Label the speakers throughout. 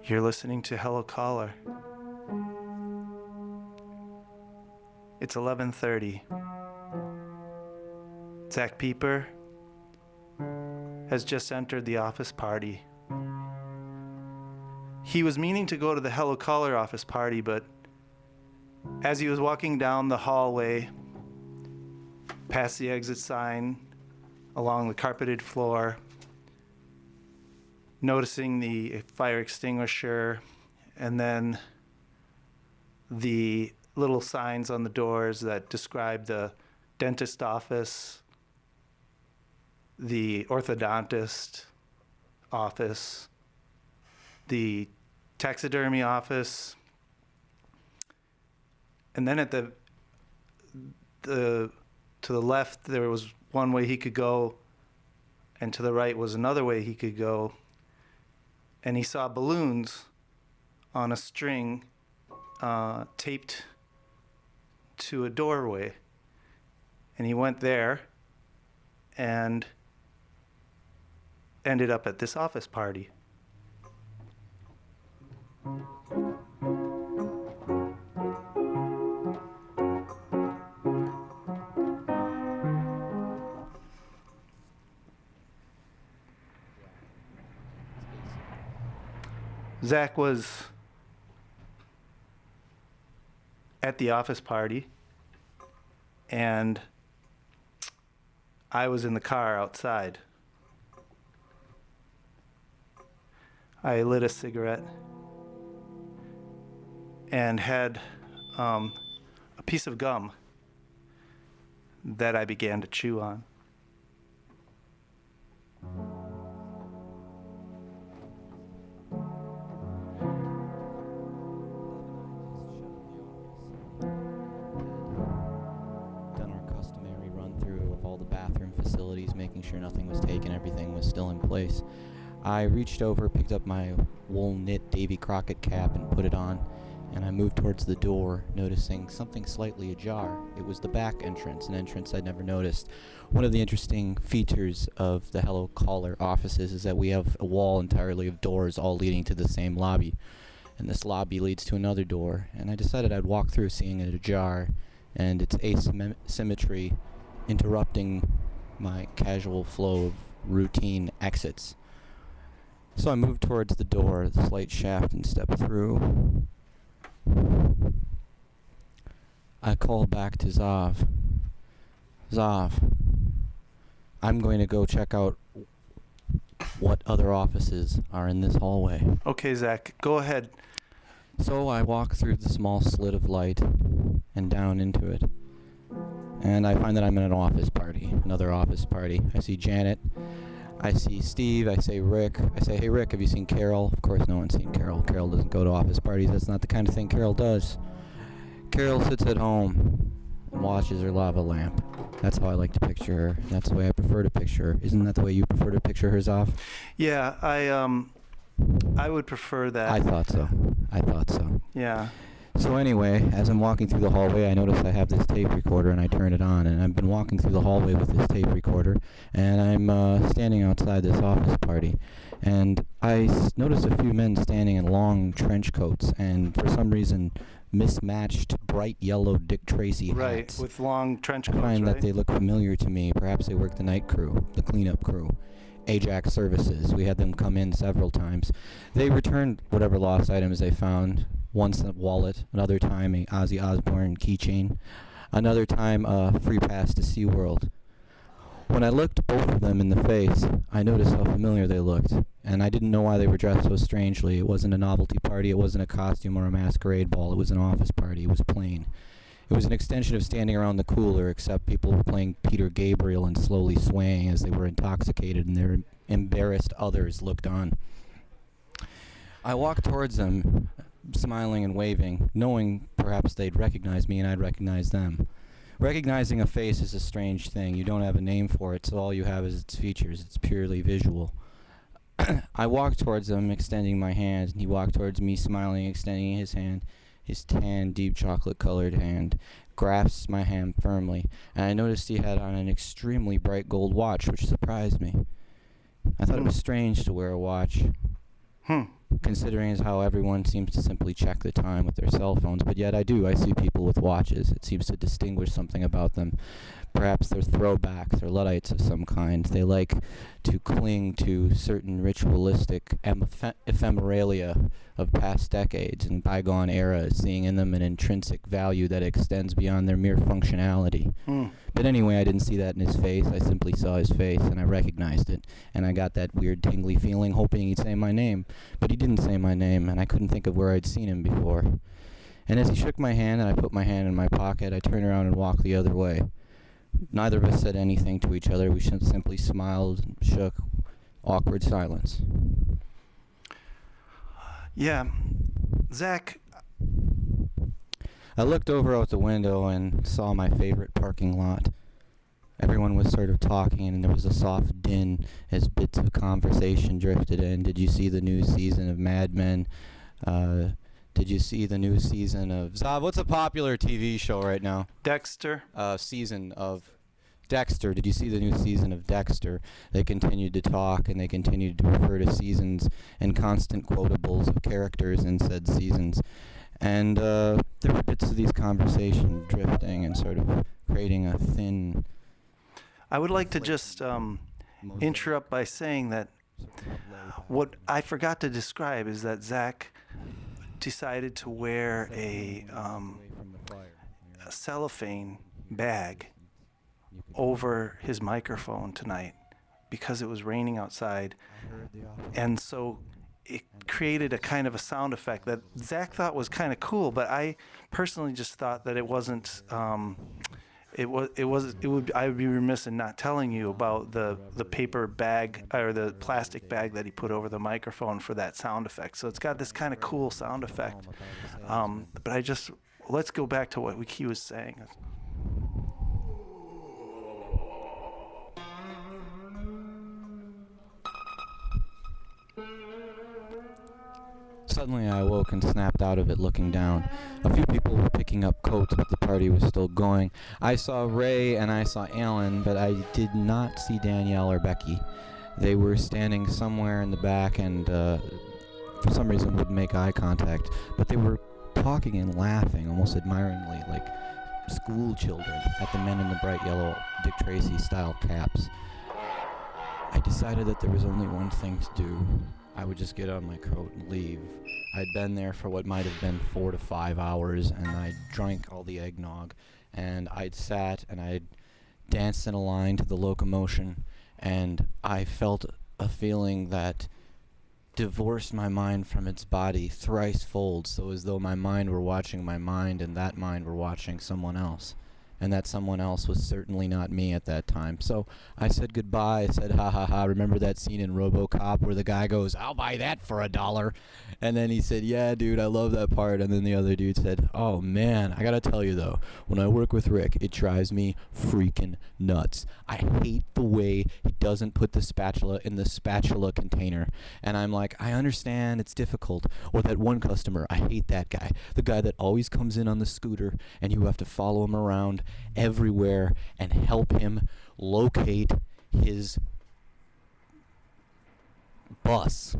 Speaker 1: You're listening to Hello Caller. It's 11:30. Zach Pieper has just entered the office party. He was meaning to go to the Hello Caller office party, but as he was walking down the hallway, past the exit sign, along the carpeted floor, noticing the fire extinguisher, and then the little signs on the doors that describe the dentist office, the orthodontist office, the taxidermy office, and then at the to the left there was one way he could go, and to the right was another way he could go. And he saw balloons on a string taped to a doorway. And he went there and ended up at this office party. Zach was at the office party, and I was in the car outside. I lit a cigarette and had a piece of gum that I began to chew on.
Speaker 2: Making sure nothing was taken, everything was still in place. I reached over, picked up my wool knit Davy Crockett cap and put it on, and I moved towards the door, noticing something slightly ajar. It was the back entrance, an entrance I'd never noticed. One of the interesting features of the Hello Caller offices is that we have a wall entirely of doors all leading to the same lobby, and this lobby leads to another door, and I decided I'd walk through seeing it ajar, and its asymmetry interrupting my casual flow of routine exits. So I moved towards the door, the slight shaft, and stepped through. I call back to Zav. Zav, I'm going to go check out what other offices are in this hallway.
Speaker 1: Okay, Zach, go ahead.
Speaker 2: So I walk through the small slit of light and down into it. And I find that I'm in an office party, another office party. I see Janet, I see Steve, I say Rick. I say, hey Rick, have you seen Carol? Of course no one's seen Carol. Carol doesn't go to office parties. That's not the kind of thing Carol does. Carol sits at home and watches her lava lamp. That's how I like to picture her. That's the way I prefer to picture her. Isn't that the way you prefer to picture her, Zoff?
Speaker 1: Yeah, I would prefer that.
Speaker 2: I thought so.
Speaker 1: Yeah.
Speaker 2: So anyway, as I'm walking through the hallway, I notice I have this tape recorder, and I turn it on, and I've been walking through the hallway with this tape recorder, and I'm standing outside this office party, and I notice a few men standing in long trench coats, and for some reason, mismatched bright yellow Dick Tracy hats.
Speaker 1: Right, with long trench coats,
Speaker 2: I find
Speaker 1: right?
Speaker 2: that they look familiar to me. Perhaps they work the night crew, the cleanup crew. Ajax Services. We had them come in several times. They returned whatever lost items they found. Once a wallet, another time a Ozzy Osbourne keychain, another time a free pass to SeaWorld. When I looked both of them in the face, I noticed how familiar they looked, and I didn't know why they were dressed so strangely. It wasn't a novelty party, it wasn't a costume or a masquerade ball, it was an office party, it was plain. It was an extension of standing around the cooler, except people were playing Peter Gabriel and slowly swaying as they were intoxicated, and their embarrassed others looked on. I walked towards them, smiling and waving, knowing perhaps they'd recognize me and I'd recognize them. Recognizing a face is a strange thing. You don't have a name for it, so all you have is its features. It's purely visual. I walked towards him, extending my hand, and he walked towards me, smiling, extending his hand. His tan, deep chocolate-colored hand grasped my hand firmly, and I noticed he had on an extremely bright gold watch, which surprised me. I thought it was strange to wear a watch, considering as how everyone seems to simply check the time with their cell phones, but yet I see people with watches. It seems to distinguish something about them. Perhaps they're throwbacks or Luddites of some kind. They like to cling to certain ritualistic ephemeralia of past decades and bygone eras, seeing in them an intrinsic value that extends beyond their mere functionality. But anyway, I didn't see that in his face. I simply saw his face, and I recognized it. And I got that weird tingly feeling, hoping he'd say my name. But he didn't say my name, and I couldn't think of where I'd seen him before. And as he shook my hand and I put my hand in my pocket, I turned around and walked the other way. Neither of us said anything to each other. We simply smiled and shook. Awkward silence.
Speaker 1: Yeah. Zach,
Speaker 2: I looked over out the window and saw my favorite parking lot. Everyone was sort of talking, and there was a soft din as bits of conversation drifted in. Did you see the new season of Mad Men? Did you see the new season of... Zav, what's a popular TV show right now?
Speaker 1: Dexter.
Speaker 2: Season of Dexter. Did you see the new season of Dexter? They continued to talk, and they continued to refer to seasons and constant quotables of characters in said seasons. And there were bits of these conversations drifting and sort of creating a thin...
Speaker 1: I would like to just interrupt by saying that what I forgot to describe is that Zach decided to wear a cellophane bag over his microphone tonight because it was raining outside, and so it created a kind of a sound effect that Zach thought was kind of cool, but I personally just thought that it wasn't. I would be remiss in not telling you about the paper bag or the plastic bag that he put over the microphone for that sound effect. So it's got this kind of cool sound effect. But let's go back to what he was saying.
Speaker 2: Suddenly I awoke and snapped out of it, looking down. A few people were picking up coats, but the party was still going. I saw Ray and I saw Alan, but I did not see Danielle or Becky. They were standing somewhere in the back and for some reason wouldn't make eye contact, but they were talking and laughing almost admiringly, like school children, at the men in the bright yellow Dick Tracy style caps. I decided that there was only one thing to do. I would just get on my coat and leave. I'd been there for what might have been 4 to 5 hours, and I'd drank all the eggnog, and I'd sat and I'd danced in a line to the locomotion, and I felt a feeling that divorced my mind from its body thrice-fold, so as though my mind were watching my mind and that mind were watching someone else. And that someone else was certainly not me at that time. So I said goodbye. I said, ha ha ha, remember that scene in RoboCop where the guy goes, I'll buy that for $1? And then he said, yeah, dude, I love that part. And then the other dude said, oh, man, I gotta tell you, though, when I work with Rick, it drives me freaking nuts. I hate the way he doesn't put the spatula in the spatula container. And I'm like, I understand it's difficult. Or that one customer, I hate that guy. The guy that always comes in on the scooter and you have to follow him around everywhere and help him locate his bus.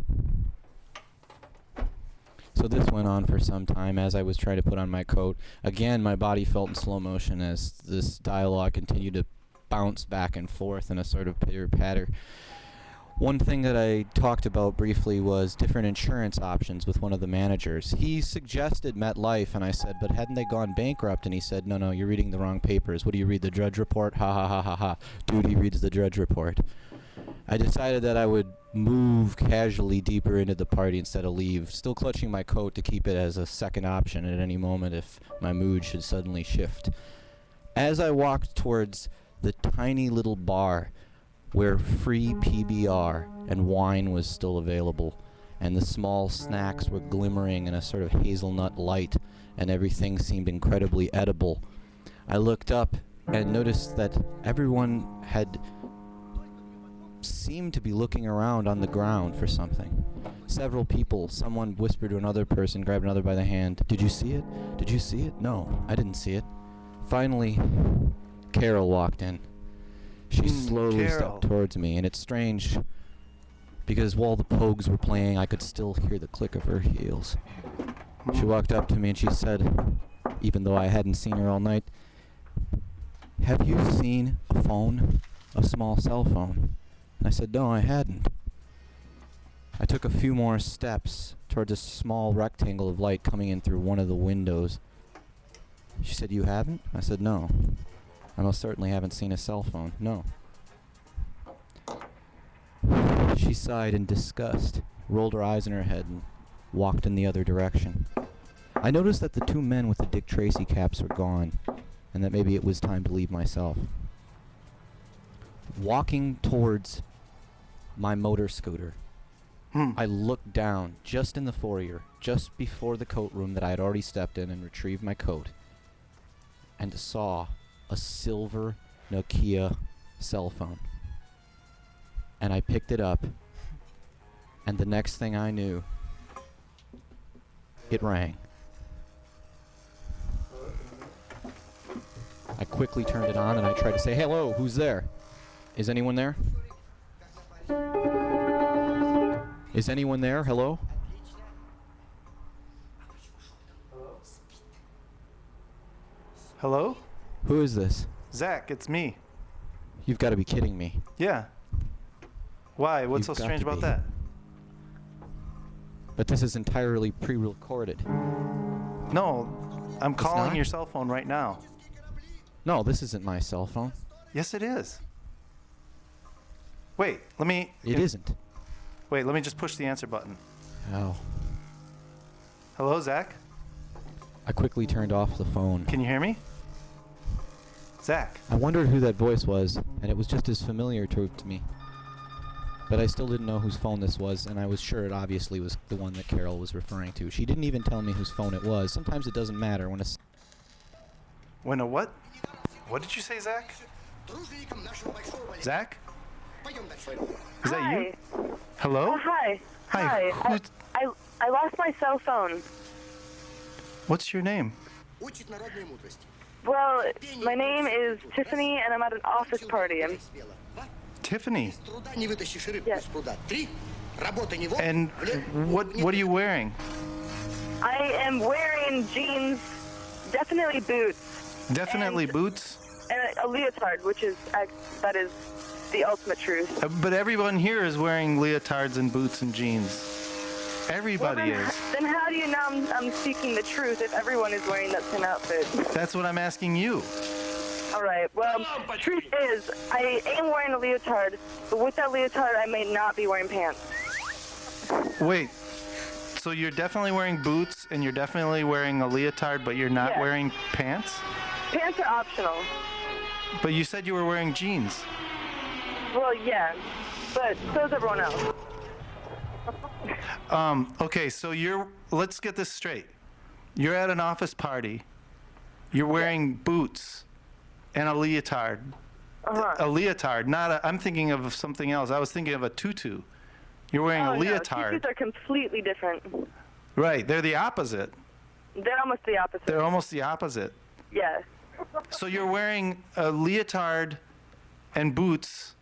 Speaker 2: So this went on for some time as I was trying to put on my coat. Again, my body felt in slow motion as this dialogue continued to bounce back and forth in a sort of pitter-patter. One thing that I talked about briefly was different insurance options with one of the managers. He suggested MetLife, and I said, but hadn't they gone bankrupt? And he said, no, you're reading the wrong papers. What do you read, the Drudge Report? Ha ha ha ha ha. Dude, he reads the Drudge Report. I decided that I would move casually deeper into the party instead of leave, still clutching my coat to keep it as a second option at any moment if my mood should suddenly shift. As I walked towards the tiny little bar where free PBR and wine was still available, and the small snacks were glimmering in a sort of hazelnut light, and everything seemed incredibly edible, I looked up and noticed that everyone had seemed to be looking around on the ground for something. Several people, someone whispered to another person, grabbed another by the hand, "Did you see it? Did you see it?" "No, I didn't see it." Finally, Carol walked in. She slowly
Speaker 1: Carol.
Speaker 2: stepped towards me, and it's strange because while the Pogues were playing, I could still hear the click of her heels. She walked up to me and she said, even though I hadn't seen her all night, "Have you seen a phone? A small cell phone?" And I said, "No, I hadn't." I took a few more steps towards a small rectangle of light coming in through one of the windows. She said, "You haven't?" I said, "No. I most certainly haven't seen a cell phone. No." She sighed in disgust, rolled her eyes in her head, and walked in the other direction. I noticed that the two men with the Dick Tracy caps were gone, and that maybe it was time to leave myself. Walking towards my motor scooter, I looked down just in the foyer, just before the coat room that I had already stepped in and retrieved my coat, and saw a silver Nokia cell phone. And I picked it up, and the next thing I knew, it rang. I quickly turned it on and I tried to say, "Hello, who's there? Is anyone there? Is anyone there? Hello?"
Speaker 1: Hello?
Speaker 2: "Who is this?"
Speaker 1: Zach, it's me.
Speaker 2: You've got to be kidding me.
Speaker 1: Yeah. Why? What's
Speaker 2: You've
Speaker 1: so
Speaker 2: got
Speaker 1: strange
Speaker 2: to
Speaker 1: about
Speaker 2: be.
Speaker 1: that?
Speaker 2: But this is entirely pre-recorded.
Speaker 1: No, I'm
Speaker 2: It's
Speaker 1: calling
Speaker 2: not?
Speaker 1: your cell phone right now.
Speaker 2: No, this isn't my cell phone.
Speaker 1: Yes, it is. Wait, let me.
Speaker 2: It isn't.
Speaker 1: Wait, let me just push the answer button.
Speaker 2: Oh.
Speaker 1: Hello, Zach?
Speaker 2: I quickly turned off the phone.
Speaker 1: Can you hear me? Zach.
Speaker 2: I wondered who that voice was, and it was just as familiar to me. But I still didn't know whose phone this was, and I was sure it obviously was the one that Carol was referring to. She didn't even tell me whose phone it was. Sometimes it doesn't matter when
Speaker 1: When a what? What did you say, Zach? Zach? Is that you? Hello?
Speaker 3: Hi.
Speaker 1: Hi. Who's,
Speaker 3: I lost my cell phone.
Speaker 1: what's your name?
Speaker 3: Well, my name is Tiffany, and I'm at an office party.
Speaker 1: Tiffany.
Speaker 3: Yes.
Speaker 1: And what are you wearing?
Speaker 3: I am wearing jeans, definitely boots,
Speaker 1: Definitely
Speaker 3: And-
Speaker 1: boots.
Speaker 3: and a leotard, which is that is the ultimate truth.
Speaker 1: But everyone here is wearing leotards and boots and jeans. Everybody
Speaker 3: Well,
Speaker 1: is.
Speaker 3: then how do you know I'm speaking the truth if everyone is wearing that same outfit?
Speaker 1: That's what I'm asking you.
Speaker 3: All right. Well, truth is, I am wearing a leotard, but with that leotard, I may not be wearing pants.
Speaker 1: Wait. So you're definitely wearing boots and you're definitely wearing a leotard, but you're not
Speaker 3: Yes.
Speaker 1: wearing pants?
Speaker 3: Pants are optional.
Speaker 1: But you said you were wearing jeans.
Speaker 3: Well, yeah, but so is everyone else.
Speaker 1: Okay, so let's get this straight. You're at an office party. You're wearing boots and a leotard.
Speaker 3: Uh-huh.
Speaker 1: A leotard, I'm thinking of something else. I was thinking of a tutu. You're wearing
Speaker 3: Oh,
Speaker 1: a
Speaker 3: no,
Speaker 1: leotard.
Speaker 3: tutus are completely different.
Speaker 1: Right, they're the opposite.
Speaker 3: They're almost the opposite.
Speaker 1: They're almost the opposite.
Speaker 3: Yes.
Speaker 1: So you're wearing a leotard and boots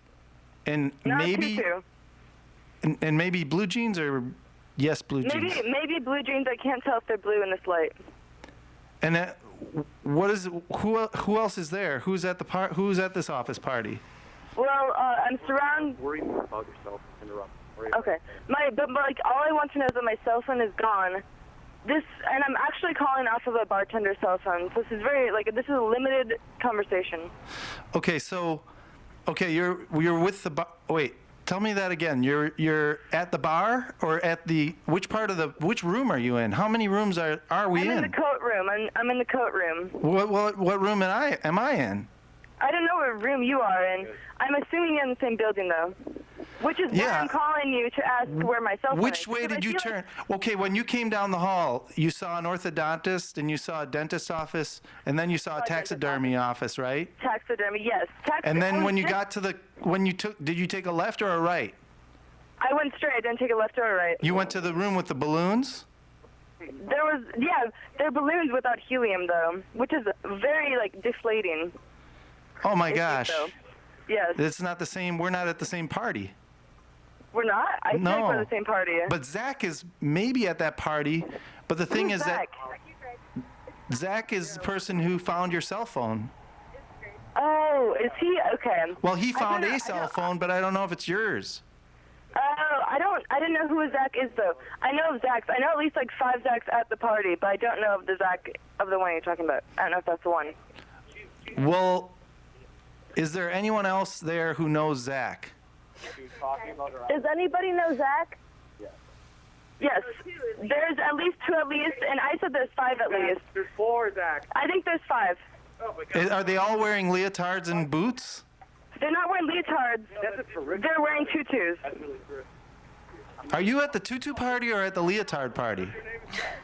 Speaker 1: and
Speaker 3: Not
Speaker 1: maybe
Speaker 3: tutu.
Speaker 1: and maybe blue jeans or yes, blue jeans.
Speaker 3: Maybe blue jeans. I can't tell if they're blue in this light.
Speaker 1: And who else is there? Who's at this office party?
Speaker 3: Well, I'm surrounded.
Speaker 4: Worry more about yourself. Interrupt.
Speaker 3: Okay. But like, all I want to know is that my cell phone is gone. And I'm actually calling off of a bartender's cell phone. So this is this is a limited conversation.
Speaker 1: Okay, so, you're with the bar. Wait, tell me that again. You're at the bar or at which room are you in? How many rooms are we
Speaker 3: I'm in the coat room. I'm in the coat room.
Speaker 1: What room am I in?
Speaker 3: I don't know what room you are in. I'm assuming you're in the same building, though. Which is why I'm calling you to ask where my cell phone is.
Speaker 1: Which way did you turn? Okay, when you came down the hall, you saw an orthodontist and you saw a dentist's office, and then you saw a taxidermy office, right?
Speaker 3: Taxidermy, yes.
Speaker 1: And then when you got to did you take a left or a right?
Speaker 3: I went straight. I didn't take a left or a right.
Speaker 1: You went to the room with the balloons?
Speaker 3: There are balloons without helium, though, which is very, deflating.
Speaker 1: Oh, my gosh.
Speaker 3: So. Yes.
Speaker 1: It's not the same. We're not at the same party.
Speaker 3: We're not? I think
Speaker 1: No.
Speaker 3: we're the same party.
Speaker 1: But Zach is maybe at that party, but the thing
Speaker 3: Who's
Speaker 1: is
Speaker 3: Zach?
Speaker 1: that Zach is the person who found your cell phone.
Speaker 3: Oh, is he? Okay.
Speaker 1: Well, he found
Speaker 3: don't know-
Speaker 1: a cell phone, but I don't know if it's yours.
Speaker 3: Oh, I didn't know who Zach is, though. I know of Zachs. I know at least 5 Zachs at the party, but I don't know of the Zach of the one you're talking about. I don't know if that's the one.
Speaker 1: Well, is there anyone else there who knows Zach?
Speaker 3: Does anybody know Zach? Yes. There's at least 2 at least, and I said there's 5 at least.
Speaker 4: There's 4, Zach.
Speaker 3: I think there's 5.
Speaker 4: Oh my God.
Speaker 1: Are they all wearing leotards and boots?
Speaker 3: They're not wearing leotards.
Speaker 4: That's a terrific.
Speaker 3: They're wearing tutus.
Speaker 4: That's really true.
Speaker 1: Are you at the tutu party or at the leotard party?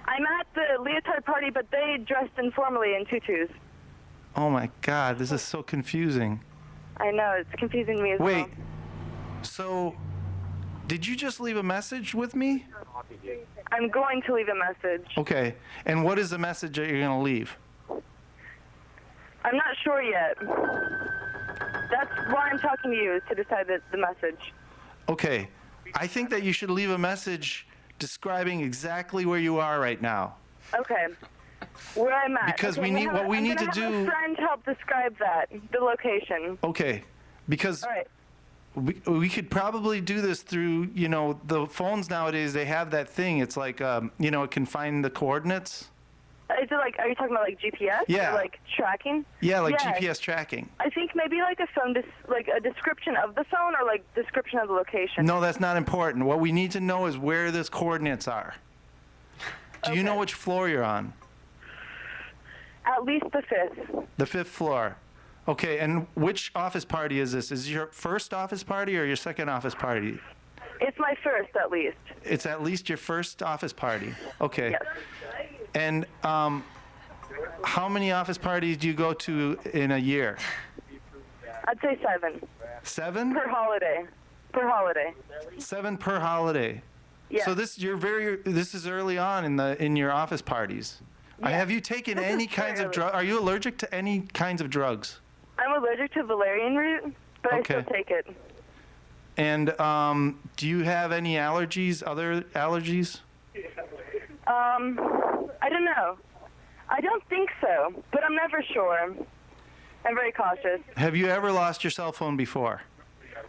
Speaker 3: I'm at the leotard party, but they dressed informally in tutus.
Speaker 1: Oh my God, this is so confusing.
Speaker 3: I know, it's confusing me as well.
Speaker 1: Wait, so did you just leave a message with me?
Speaker 3: I'm going to leave a message.
Speaker 1: Okay, and what is the message that you're going to leave?
Speaker 3: I'm not sure yet. That's why I'm talking to you, is to decide the message.
Speaker 1: Okay, I think that you should leave a message describing exactly where you are right now.
Speaker 3: Okay. Where I'm at.
Speaker 1: Because
Speaker 3: okay,
Speaker 1: we need what we
Speaker 3: I'm
Speaker 1: need to
Speaker 3: gonna have
Speaker 1: do.
Speaker 3: a friend help describe that, the location.
Speaker 1: Okay, because
Speaker 3: All right.
Speaker 1: we could probably do this through, the phones nowadays, they have that thing. It's like, it can find the coordinates.
Speaker 3: Is it are you talking about GPS?
Speaker 1: Yeah.
Speaker 3: Or tracking?
Speaker 1: Yeah, like
Speaker 3: Yeah.
Speaker 1: GPS tracking.
Speaker 3: I think maybe a phone, a description of the phone or description of the location.
Speaker 1: No, that's not important. What we need to know is where those coordinates are. Do you know
Speaker 3: Okay.
Speaker 1: which floor you're on?
Speaker 3: At least the 5th.
Speaker 1: The 5th floor. Okay, and which office party is this? Is it your first office party or your second office party?
Speaker 3: It's my first, at least.
Speaker 1: It's at least your first office party. Okay.
Speaker 3: Yes.
Speaker 1: And how many office parties do you go to in a year?
Speaker 3: I'd say 7.
Speaker 1: 7?
Speaker 3: Per holiday. Per holiday.
Speaker 1: 7 per holiday.
Speaker 3: Yes.
Speaker 1: So this is early on in your office parties.
Speaker 3: Yeah.
Speaker 1: Have you taken
Speaker 3: This
Speaker 1: any
Speaker 3: is
Speaker 1: kinds of
Speaker 3: early.
Speaker 1: drugs? Are you allergic to any kinds of drugs?
Speaker 3: I'm allergic to valerian root, but
Speaker 1: Okay.
Speaker 3: I still take it.
Speaker 1: And do you have any allergies, other allergies?
Speaker 3: I don't know. I don't think so, but I'm never sure. I'm very cautious.
Speaker 1: Have you ever lost your cell phone before?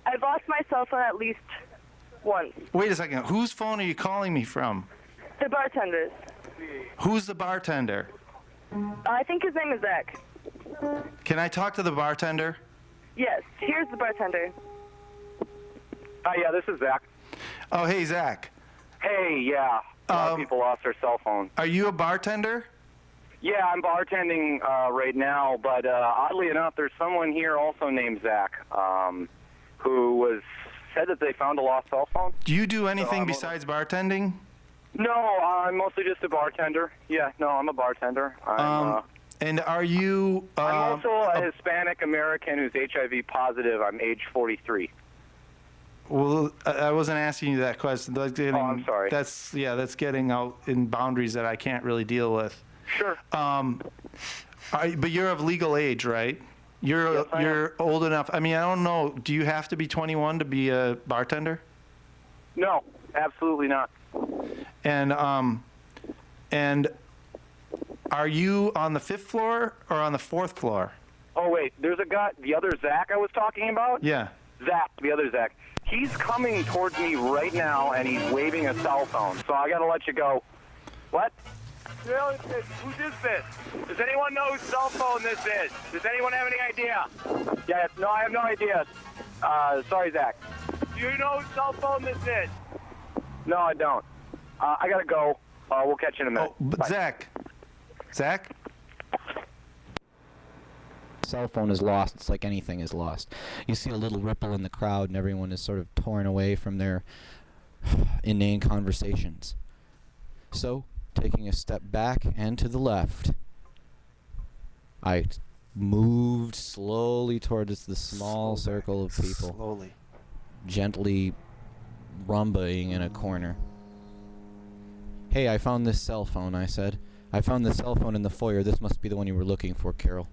Speaker 3: I've lost my cell phone at least once.
Speaker 1: Wait a second. Whose phone are you calling me from?
Speaker 3: The bartenders.
Speaker 1: Who's the bartender?
Speaker 3: I think his name is Zach.
Speaker 1: Can I talk to the bartender?
Speaker 3: Yes, here's the bartender.
Speaker 4: Hi, yeah, this is Zach.
Speaker 1: Oh, hey, Zach.
Speaker 4: Hey, yeah. A lot of people lost their cell phone.
Speaker 1: Are you a bartender?
Speaker 4: Yeah, I'm bartending right now, but oddly enough, there's someone here also named Zach who said that they found a lost cell phone.
Speaker 1: Do you do anything
Speaker 4: I'm
Speaker 1: besides bartending?
Speaker 4: No, I'm mostly just a bartender. Yeah, no, I'm a bartender.
Speaker 1: And are you...
Speaker 4: I'm also a Hispanic American who's HIV positive. I'm age 43.
Speaker 1: Well, I wasn't asking you that question. That's getting,
Speaker 4: I'm sorry.
Speaker 1: That's getting out in boundaries that I can't really deal with.
Speaker 4: Sure.
Speaker 1: But you're of legal age, right?
Speaker 4: Yes, I am.
Speaker 1: You're old enough. I mean, I don't know. Do you have to be 21 to be a bartender?
Speaker 4: No, absolutely not.
Speaker 1: And are you on the 5th floor or on the 4th floor?
Speaker 4: Oh, wait, there's a guy, the other Zach I was talking about?
Speaker 1: Yeah.
Speaker 4: Zach, the other Zach. He's coming towards me right now, and he's waving a cell phone. So I got to let you go. What? Who's this? Does anyone know whose cell phone this is? Does anyone have any idea? Yeah, no, I have no idea. Sorry, Zach. Do you know whose cell phone this is? No, I don't. I got to go. We'll catch you in a minute.
Speaker 1: Oh, but
Speaker 4: Bye.
Speaker 1: Zach?
Speaker 2: Cell phone is lost. It's like anything is lost. You see a little ripple in the crowd, and everyone is sort of torn away from their inane conversations. So, taking a step back and to the left, I moved slowly towards the small circle of people,
Speaker 1: Slowly.
Speaker 2: gently rumbling in a corner. "Hey, I found this cell phone," I said. "I found the cell phone in the foyer. This must be the one you were looking for, Carol."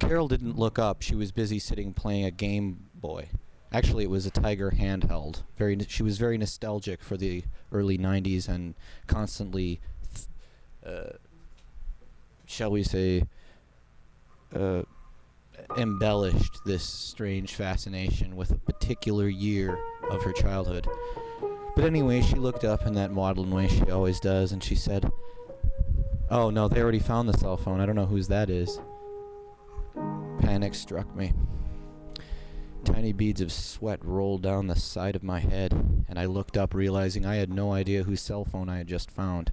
Speaker 2: Carol didn't look up. She was busy sitting playing a Game Boy. Actually, it was a Tiger handheld. She was very nostalgic for the early 90s and constantly, shall we say, embellished this strange fascination with a particular year of her childhood. But anyway, she looked up in that maudlin way she always does, and she said, "Oh no, they already found the cell phone. I don't know whose that is." Panic struck me. Tiny beads of sweat rolled down the side of my head, and I looked up, realizing I had no idea whose cell phone I had just found.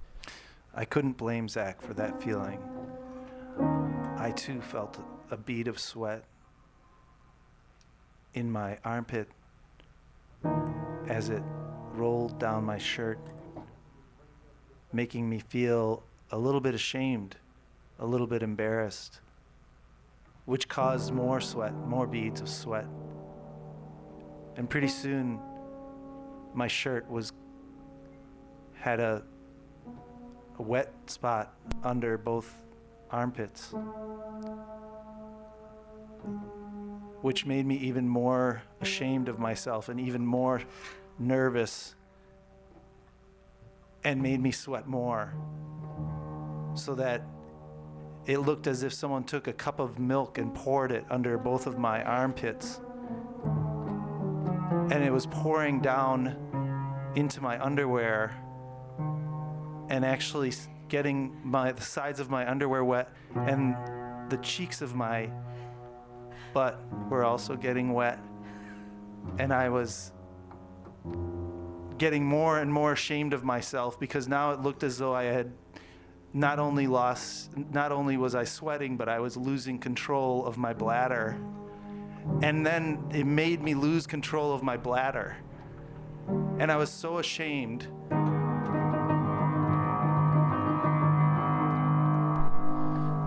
Speaker 1: I couldn't blame Zach for that feeling. I too felt a bead of sweat in my armpit as it rolled down my shirt, making me feel a little bit ashamed, a little bit embarrassed, which caused more sweat, more beads of sweat. And pretty soon, my shirt had a wet spot under both armpits, which made me even more ashamed of myself and even more nervous, and made me sweat more, so that it looked as if someone took a cup of milk and poured it under both of my armpits, and it was pouring down into my underwear and actually getting the sides of my underwear wet, and the cheeks of my butt were also getting wet, and I was getting more and more ashamed of myself, because now it looked as though I had not only was I sweating, but I was losing control of my bladder. And then it made me lose control of my bladder. And I was so ashamed.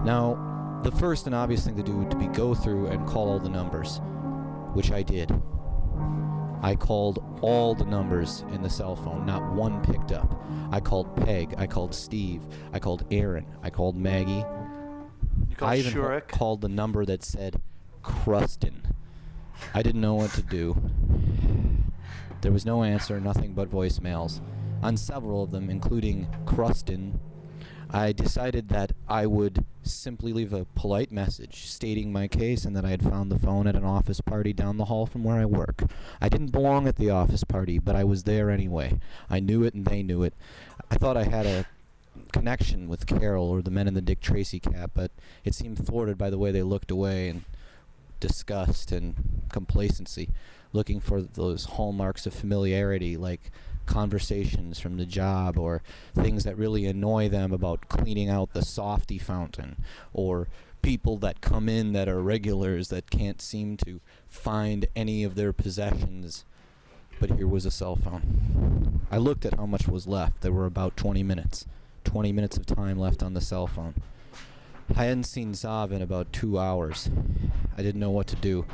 Speaker 2: Now, the first and obvious thing to do would be go through and call all the numbers, which I did. I called all the numbers in the cell phone, not one picked up. I called Peg, I called Steve, I called Aaron, I called Maggie.
Speaker 1: You called
Speaker 2: I even
Speaker 1: Shurik?
Speaker 2: called the number that said Crustin. I didn't know what to do. There was no answer, nothing but voicemails. On several of them, including Crustin, I decided that I would simply leave a polite message stating my case and that I had found the phone at an office party down the hall from where I work. I didn't belong at the office party, but I was there anyway. I knew it and they knew it. I thought I had a connection with Carol or the men in the Dick Tracy cap, but it seemed thwarted by the way they looked away in disgust and complacency, looking for those hallmarks of familiarity like conversations from the job or things that really annoy them about cleaning out the softy fountain, or people that come in that are regulars that can't seem to find any of their possessions. But here was a cell phone. I looked at how much was left. There were about 20 minutes. 20 minutes of time left on the cell phone. I hadn't seen Zav in about 2 hours. I didn't know what to do.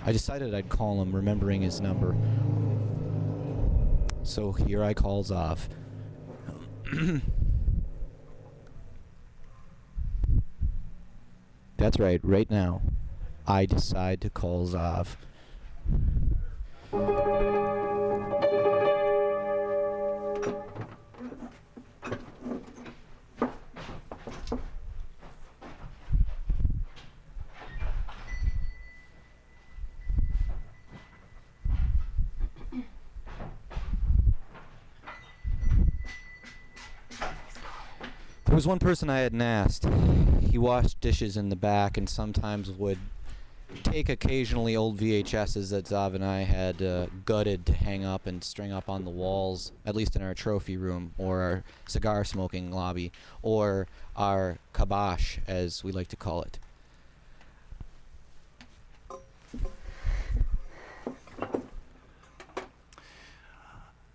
Speaker 2: I decided I'd call him, remembering his number. So here I call Zav. That's right now, I decide to call Zav. There was one person I hadn't asked. He washed dishes in the back and sometimes would take occasionally old VHSs that Zav and I had gutted to hang up and string up on the walls, at least in our trophy room, or our cigar smoking lobby, or our kabosh, as we like to call it.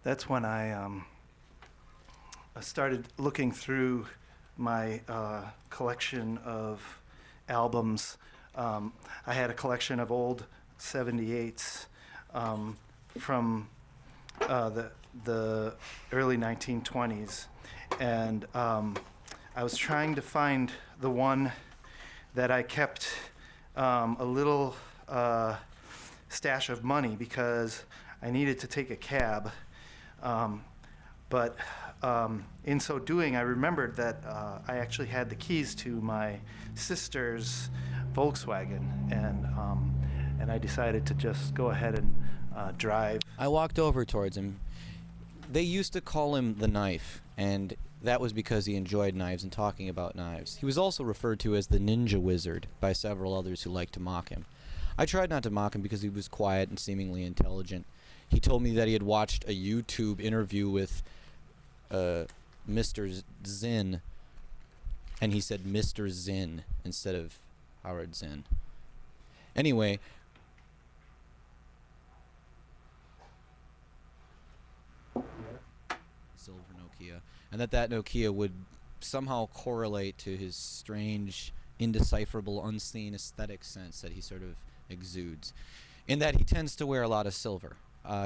Speaker 1: That's when I started looking through my collection of albums. I had a collection of old 78s from the early 1920s, and I was trying to find the one that I kept a little stash of money because I needed to take a cab. But in so doing, I remembered that I actually had the keys to my sister's Volkswagen, and I decided to just go ahead and drive.
Speaker 2: I walked over towards him. They used to call him the Knife, and that was because he enjoyed knives and talking about knives. He was also referred to as the Ninja Wizard by several others who liked to mock him. I tried not to mock him because he was quiet and seemingly intelligent. He told me that he had watched a YouTube interview with Mr. Zinn, and he said Mr. Zinn instead of Howard Zinn. Anyway, silver Nokia, and that Nokia would somehow correlate to his strange, indecipherable, unseen aesthetic sense that he sort of exudes, in that he tends to wear a lot of silver.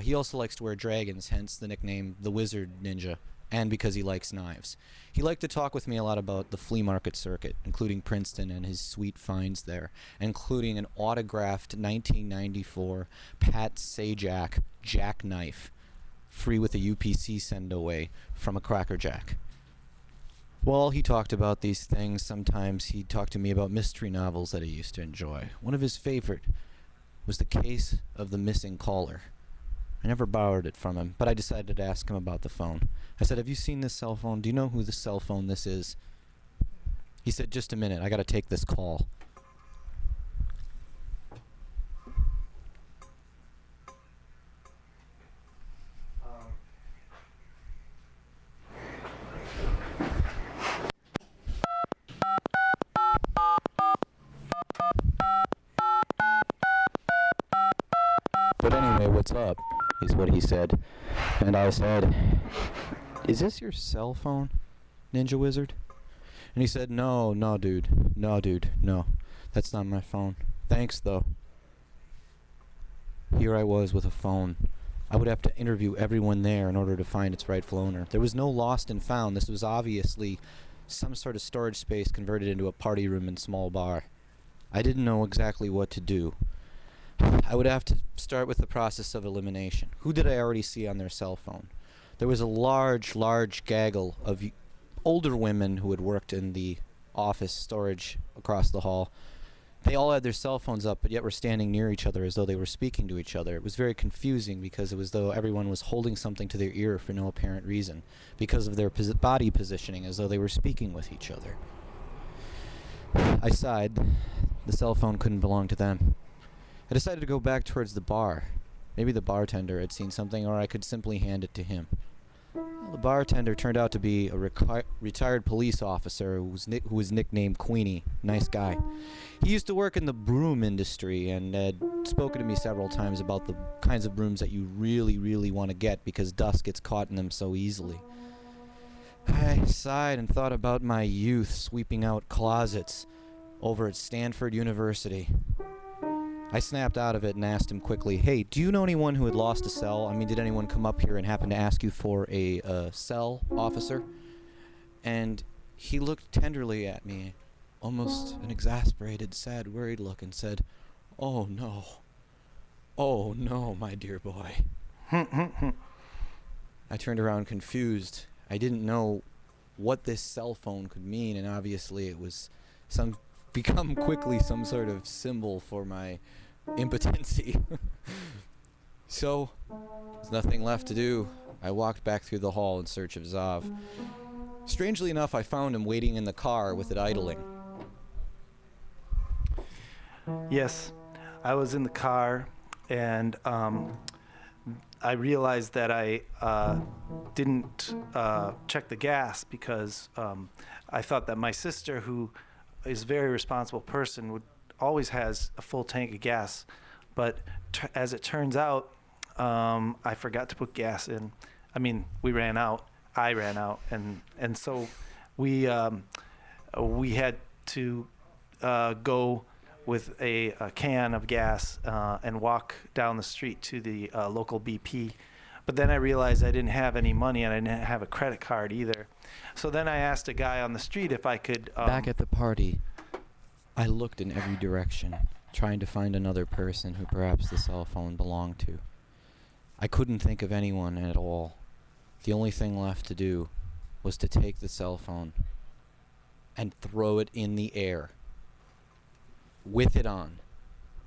Speaker 2: He also likes to wear dragons, hence the nickname the Wizard Ninja, and because he likes knives. He liked to talk with me a lot about the flea market circuit, including Princeton and his sweet finds there, including an autographed 1994 Pat Sajak jackknife, free with a UPC send-away from a Cracker Jack. While he talked about these things, sometimes he talked to me about mystery novels that he used to enjoy. One of his favorite was The Case of the Missing Caller. I never borrowed it from him, but I decided to ask him about the phone. I said, "Have you seen this cell phone? Do you know who the cell phone this is?" He said, "Just a minute, I gotta take this call." But anyway, what's up, is what he said. And I said, "Is this your cell phone, Ninja Wizard?" And he said, no, dude. No. That's not my phone. Thanks, though." Here I was with a phone. I would have to interview everyone there in order to find its rightful owner. There was no lost and found. This was obviously some sort of storage space converted into a party room and small bar. I didn't know exactly what to do. I would have to start with the process of elimination. Who did I already see on their cell phone? There was a large gaggle of older women who had worked in the office storage across the hall. They all had their cell phones up, but yet were standing near each other as though they were speaking to each other. It was very confusing because it was as though everyone was holding something to their ear for no apparent reason, because of their body positioning, as though they were speaking with each other. I sighed. The cell phone couldn't belong to them. I decided to go back towards the bar. Maybe the bartender had seen something, or I could simply hand it to him. Well, the bartender turned out to be a retired police officer who was nicknamed Queenie. Nice guy. He used to work in the broom industry and had spoken to me several times about the kinds of brooms that you really, really want to get because dust gets caught in them so easily. I sighed and thought about my youth sweeping out closets over at Stanford University. I snapped out of it and asked him quickly, "Hey, do you know anyone who had lost a cell? I mean, did anyone come up here and happen to ask you for a cell, officer?" And he looked tenderly at me, almost an exasperated, sad, worried look, and said, "Oh no, my dear boy." I turned around confused. I didn't know what this cell phone could mean, and obviously it was become quickly some sort of symbol for my impotency. So, there's nothing left to do. I walked back through the hall in search of Zav. Strangely enough, I found him waiting in the car with it idling.
Speaker 1: Yes, I was in the car, and I realized that I didn't check the gas because I thought that my sister, who is a very responsible person, would always has a full tank of gas. But as it turns out, I forgot to put gas in. I mean, we ran out. I ran out, and so we had to go with a can of gas and walk down the street to the local BP. But then I realized I didn't have any money and I didn't have a credit card either. So then I asked a guy on the street if I could...
Speaker 2: Back at the party, I looked in every direction, trying to find another person who perhaps the cell phone belonged to. I couldn't think of anyone at all. The only thing left to do was to take the cell phone and throw it in the air with it on,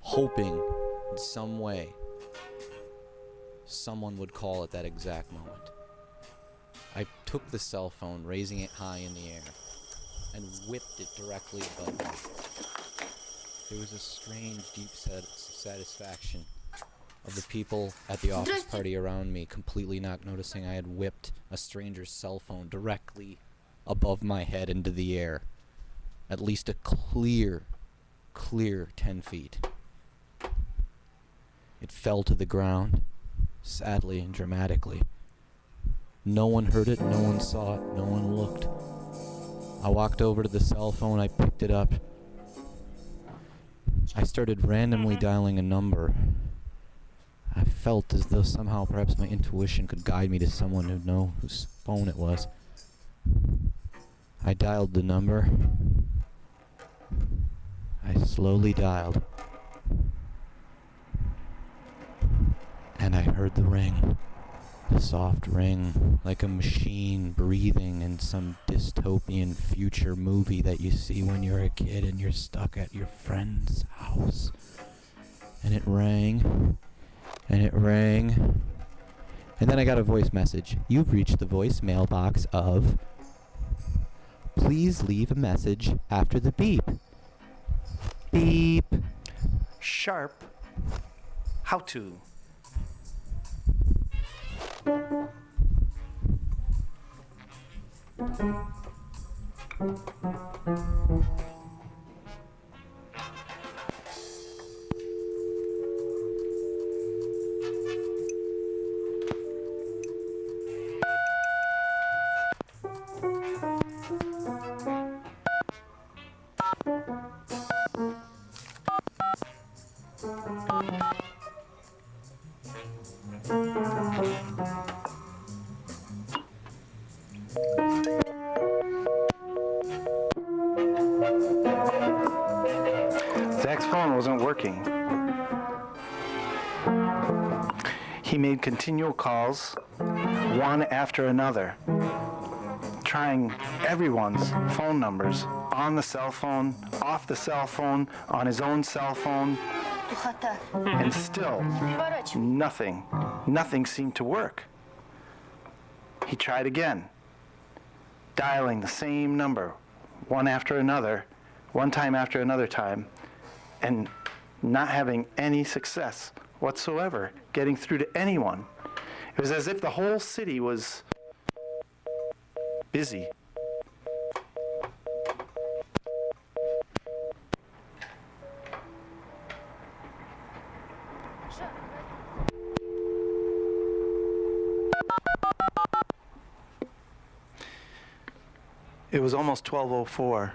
Speaker 2: hoping in some way someone would call at that exact moment. I took the cell phone, raising it high in the air, and whipped it directly above me. There was a strange, deep satisfaction of the people at the office party around me completely not noticing I had whipped a stranger's cell phone directly above my head into the air. At least a clear 10 feet. It fell to the ground, sadly and dramatically. No one heard it, no one saw it, no one looked. I walked over to the cell phone, I picked it up. I started randomly dialing a number. I felt as though somehow perhaps my intuition could guide me to someone who'd know whose phone it was. I dialed the number. I slowly dialed. And I heard the ring. The soft ring, like a machine breathing in some dystopian future movie that you see when you're a kid and you're stuck at your friend's house. And it rang. And it rang. And then I got a voice message. You've reached the voicemail box of... Please leave a message after the beep. Beep.
Speaker 1: Sharp. How to. Zach's phone wasn't working. He made continual calls, one after another, trying everyone's phone numbers on the cell phone, off the cell phone, on his own cell phone, and still nothing seemed to work. He tried again, dialing the same number, one after another, one time after another time, and not having any success whatsoever getting through to anyone. It was as if the whole city was busy. It was almost 12:04.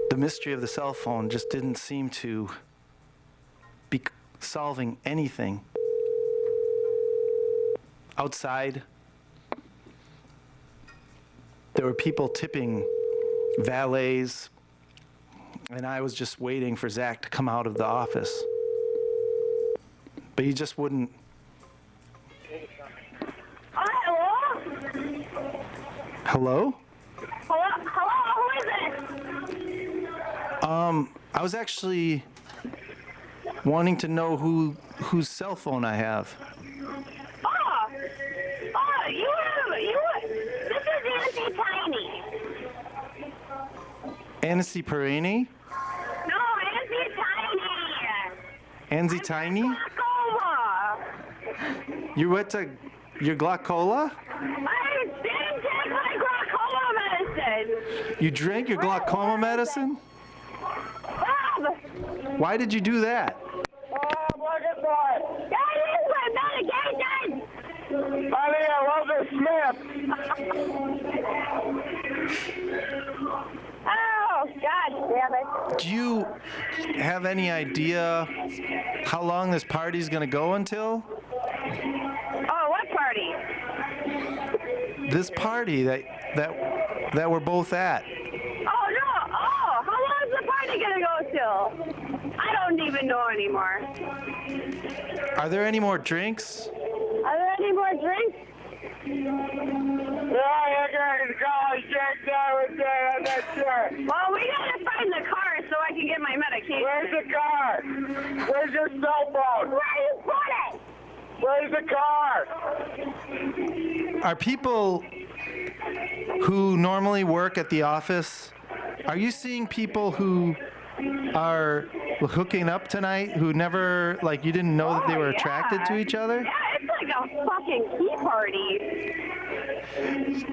Speaker 1: The mystery of the cell phone just didn't seem to be solving anything. Outside, there were people tipping valets, and I was just waiting for Zach to come out of the office. But he just wouldn't.
Speaker 3: Hello?
Speaker 1: Hello?
Speaker 3: Hello? Who is it?
Speaker 1: I was actually wanting to know whose cell phone I have.
Speaker 3: You have
Speaker 1: Annecy Perini?
Speaker 3: No, Angie Tiny.
Speaker 1: Anzi Tiny?
Speaker 3: Glaucoma.
Speaker 1: You went to your glaucola?
Speaker 3: I didn't take my glaucoma medicine.
Speaker 1: You drank your glaucoma medicine?
Speaker 3: Bob!
Speaker 1: Why did you do that?
Speaker 4: Look at that.
Speaker 3: That is my medication!
Speaker 4: Honey, I love this Smith.
Speaker 3: Oh, God damn it.
Speaker 1: Do you have any idea how long this party's gonna go until?
Speaker 3: Oh, what party?
Speaker 1: This party that we're both at.
Speaker 3: Oh, no. Oh, how long is the party gonna go till? I don't even know anymore.
Speaker 1: Are there any more drinks?
Speaker 3: Are there any more drinks?
Speaker 4: Yeah, you guys college checked out with that. I'm not sure.
Speaker 3: Well, we gotta find the car so I can get my medication.
Speaker 4: Where's the car? Where's your cell phone?
Speaker 3: Where you put it?
Speaker 4: Where's the car?
Speaker 1: Are people who normally work at the office, are you seeing people who are hooking up tonight who never, like, you didn't know that they were attracted to each other?
Speaker 3: Yeah, it's like a fucking tea party. Who's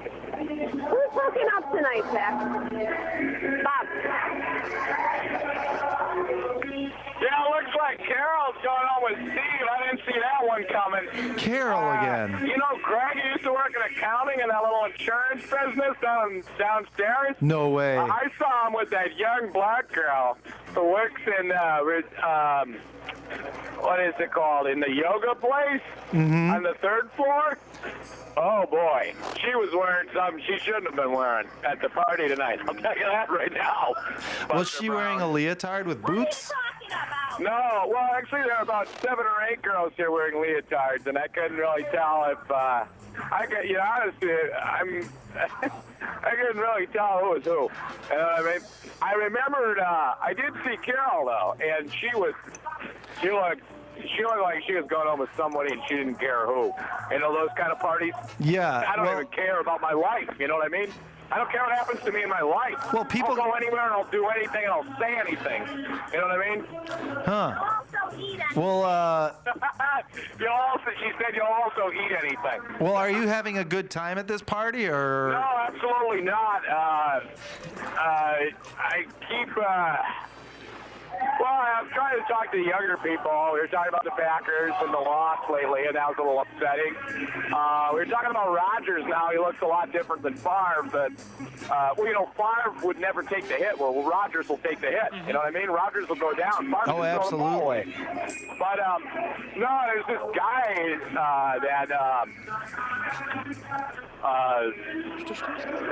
Speaker 3: hooking up tonight, Zach? Bob.
Speaker 4: Yeah, looks like Carol's going on with Steve. I didn't see that one coming.
Speaker 1: Carol again.
Speaker 4: You know, Greg used to work in accounting in that little insurance business downstairs.
Speaker 1: No way.
Speaker 4: I saw him with that young black girl who works in, what is it called, in the yoga place on the 3rd floor. Oh, boy. She was wearing something she shouldn't have been wearing at the party tonight. I'll tell you that right now.
Speaker 1: Was she wearing a leotard with boots?
Speaker 3: Talking about?
Speaker 4: No, well, actually, there are about 7 or 8 girls here wearing leotards, and I couldn't really tell if, I could, you know, honestly, I couldn't really tell who was who. You know what I mean? I remembered, I did see Carol, though, and she looked like she was going home with somebody and she didn't care who. You know, those kind of parties?
Speaker 1: Yeah.
Speaker 4: I don't
Speaker 1: well,
Speaker 4: even care about my life, you know what I mean? I don't care what happens to me in my life.
Speaker 1: Well, people-
Speaker 4: I'll go anywhere and I'll do anything and I'll say anything. You know what I mean?
Speaker 1: huh.
Speaker 3: Also eat it.
Speaker 1: Well,
Speaker 4: She said you'll also eat anything.
Speaker 1: well, are you having a good time at this party, or?
Speaker 4: No, absolutely not. I keep, well, I'm trying to talk to the younger people. We were talking about the Packers and the loss lately, and that was a little upsetting. We were talking about Rodgers now. He looks a lot different than Favre, but, well, you know, Favre would never take the hit. Well, Rodgers will take the hit. You know what I mean? Rodgers will go down. Favre
Speaker 1: Oh,
Speaker 4: just throw the ball away.
Speaker 1: absolutely.
Speaker 4: But, no, there's this guy that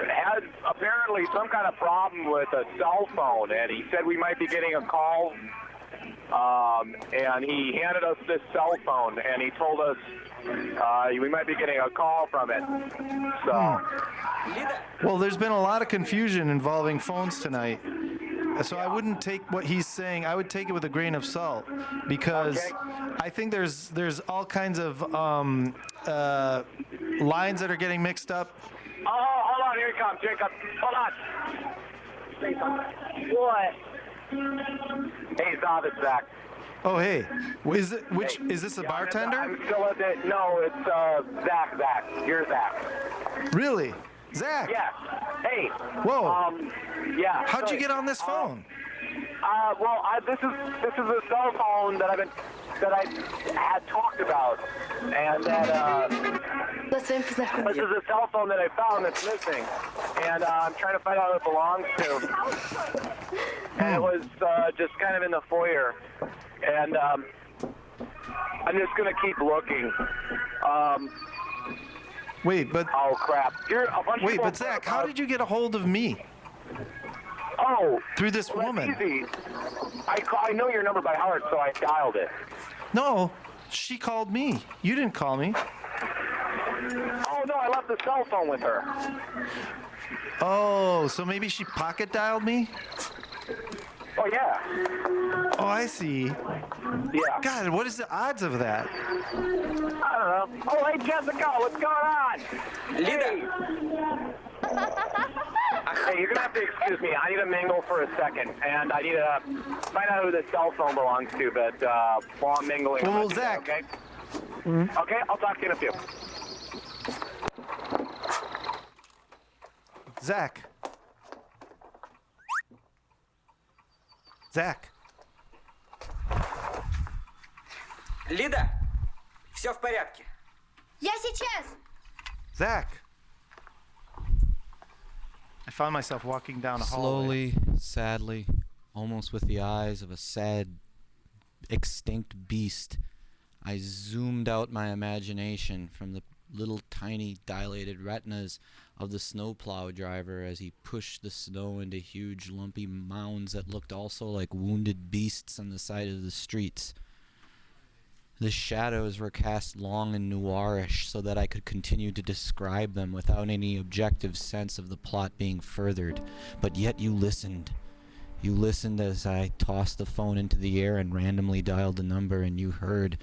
Speaker 4: had apparently some kind of problem with a cell phone, and he said we might be getting a call, and he handed us this cell phone, and he told us we might be getting a call from it. So,
Speaker 1: Well, there's been a lot of confusion involving phones tonight. So I wouldn't take what he's saying. I would take it with a grain of salt, because
Speaker 4: Okay.
Speaker 1: I think there's all kinds of lines that are getting mixed up.
Speaker 4: oh, hold on, here he comes, Jacob. Hold on.
Speaker 3: What?
Speaker 4: Hey, Zob, it's Zach.
Speaker 1: Oh, hey, is this a
Speaker 4: Yeah,
Speaker 1: bartender?
Speaker 4: I'm still at it. No, it's Zach. You're Zach.
Speaker 1: Really, Zach?
Speaker 4: Yeah. Hey.
Speaker 1: Whoa.
Speaker 4: Yeah.
Speaker 1: How'd you
Speaker 4: so,
Speaker 1: get on this phone?
Speaker 4: Well, this is a cell phone that I had talked about, and that this is a cell phone that I found that's missing, and I'm trying to find out who it belongs to. And it was just kind of in the foyer, and I'm just gonna keep looking.
Speaker 1: Wait, but
Speaker 4: Oh crap! Here, a bunch of
Speaker 1: wait,
Speaker 4: people
Speaker 1: but Zach, how did you get a hold of me?
Speaker 4: Oh,
Speaker 1: Through this
Speaker 4: well,
Speaker 1: woman?
Speaker 4: that's easy. I know your number by heart, so I dialed it.
Speaker 1: No, she called me. You didn't call me.
Speaker 4: Oh no, I left the cell phone with her.
Speaker 1: Oh, so maybe she pocket dialed me?
Speaker 4: Oh yeah.
Speaker 1: Oh, I see.
Speaker 4: Yeah.
Speaker 1: God, what is the odds of that?
Speaker 4: I don't know. Oh hey Jessica, what's going on? Hey. Hey, you're gonna have to excuse me. I need to mingle for a second, and I need to find out who the cell phone belongs to. But while I'm mingling,
Speaker 1: Well,
Speaker 4: I'll do that,
Speaker 1: Zach.
Speaker 4: okay? Okay, I'll talk to you in a few.
Speaker 1: Zach. Zach.
Speaker 5: Лида, все в порядке.
Speaker 6: Я сейчас.
Speaker 1: Zach. I found myself walking down a hallway.
Speaker 2: Slowly, sadly, almost with the eyes of a sad, extinct beast, I zoomed out my imagination from the little tiny dilated retinas of the snowplow driver as he pushed the snow into huge lumpy mounds that looked also like wounded beasts on the side of the streets. The shadows were cast long and noirish so that I could continue to describe them without any objective sense of the plot being furthered. But yet you listened. You listened as I tossed the phone into the air and randomly dialed a number, and you heard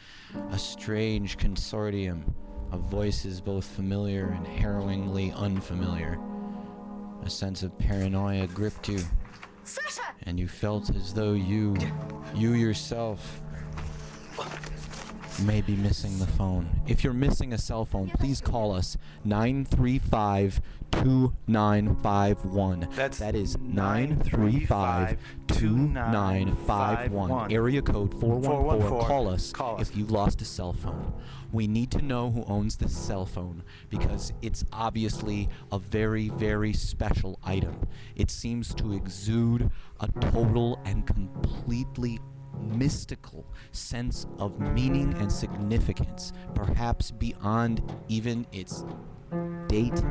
Speaker 2: a strange consortium of voices both familiar and harrowingly unfamiliar. A sense of paranoia gripped you,
Speaker 6: Саша!
Speaker 2: and you felt as though you yourself may be missing the phone. If you're missing a cell phone, please call us 935-2951.
Speaker 1: That
Speaker 2: is 935-2951. Area code 414. Call us if you've lost a cell phone. We need to know who owns this cell phone because it's obviously a very, very special item. It seems to exude a total and completely mystical sense of meaning and significance, perhaps beyond even its date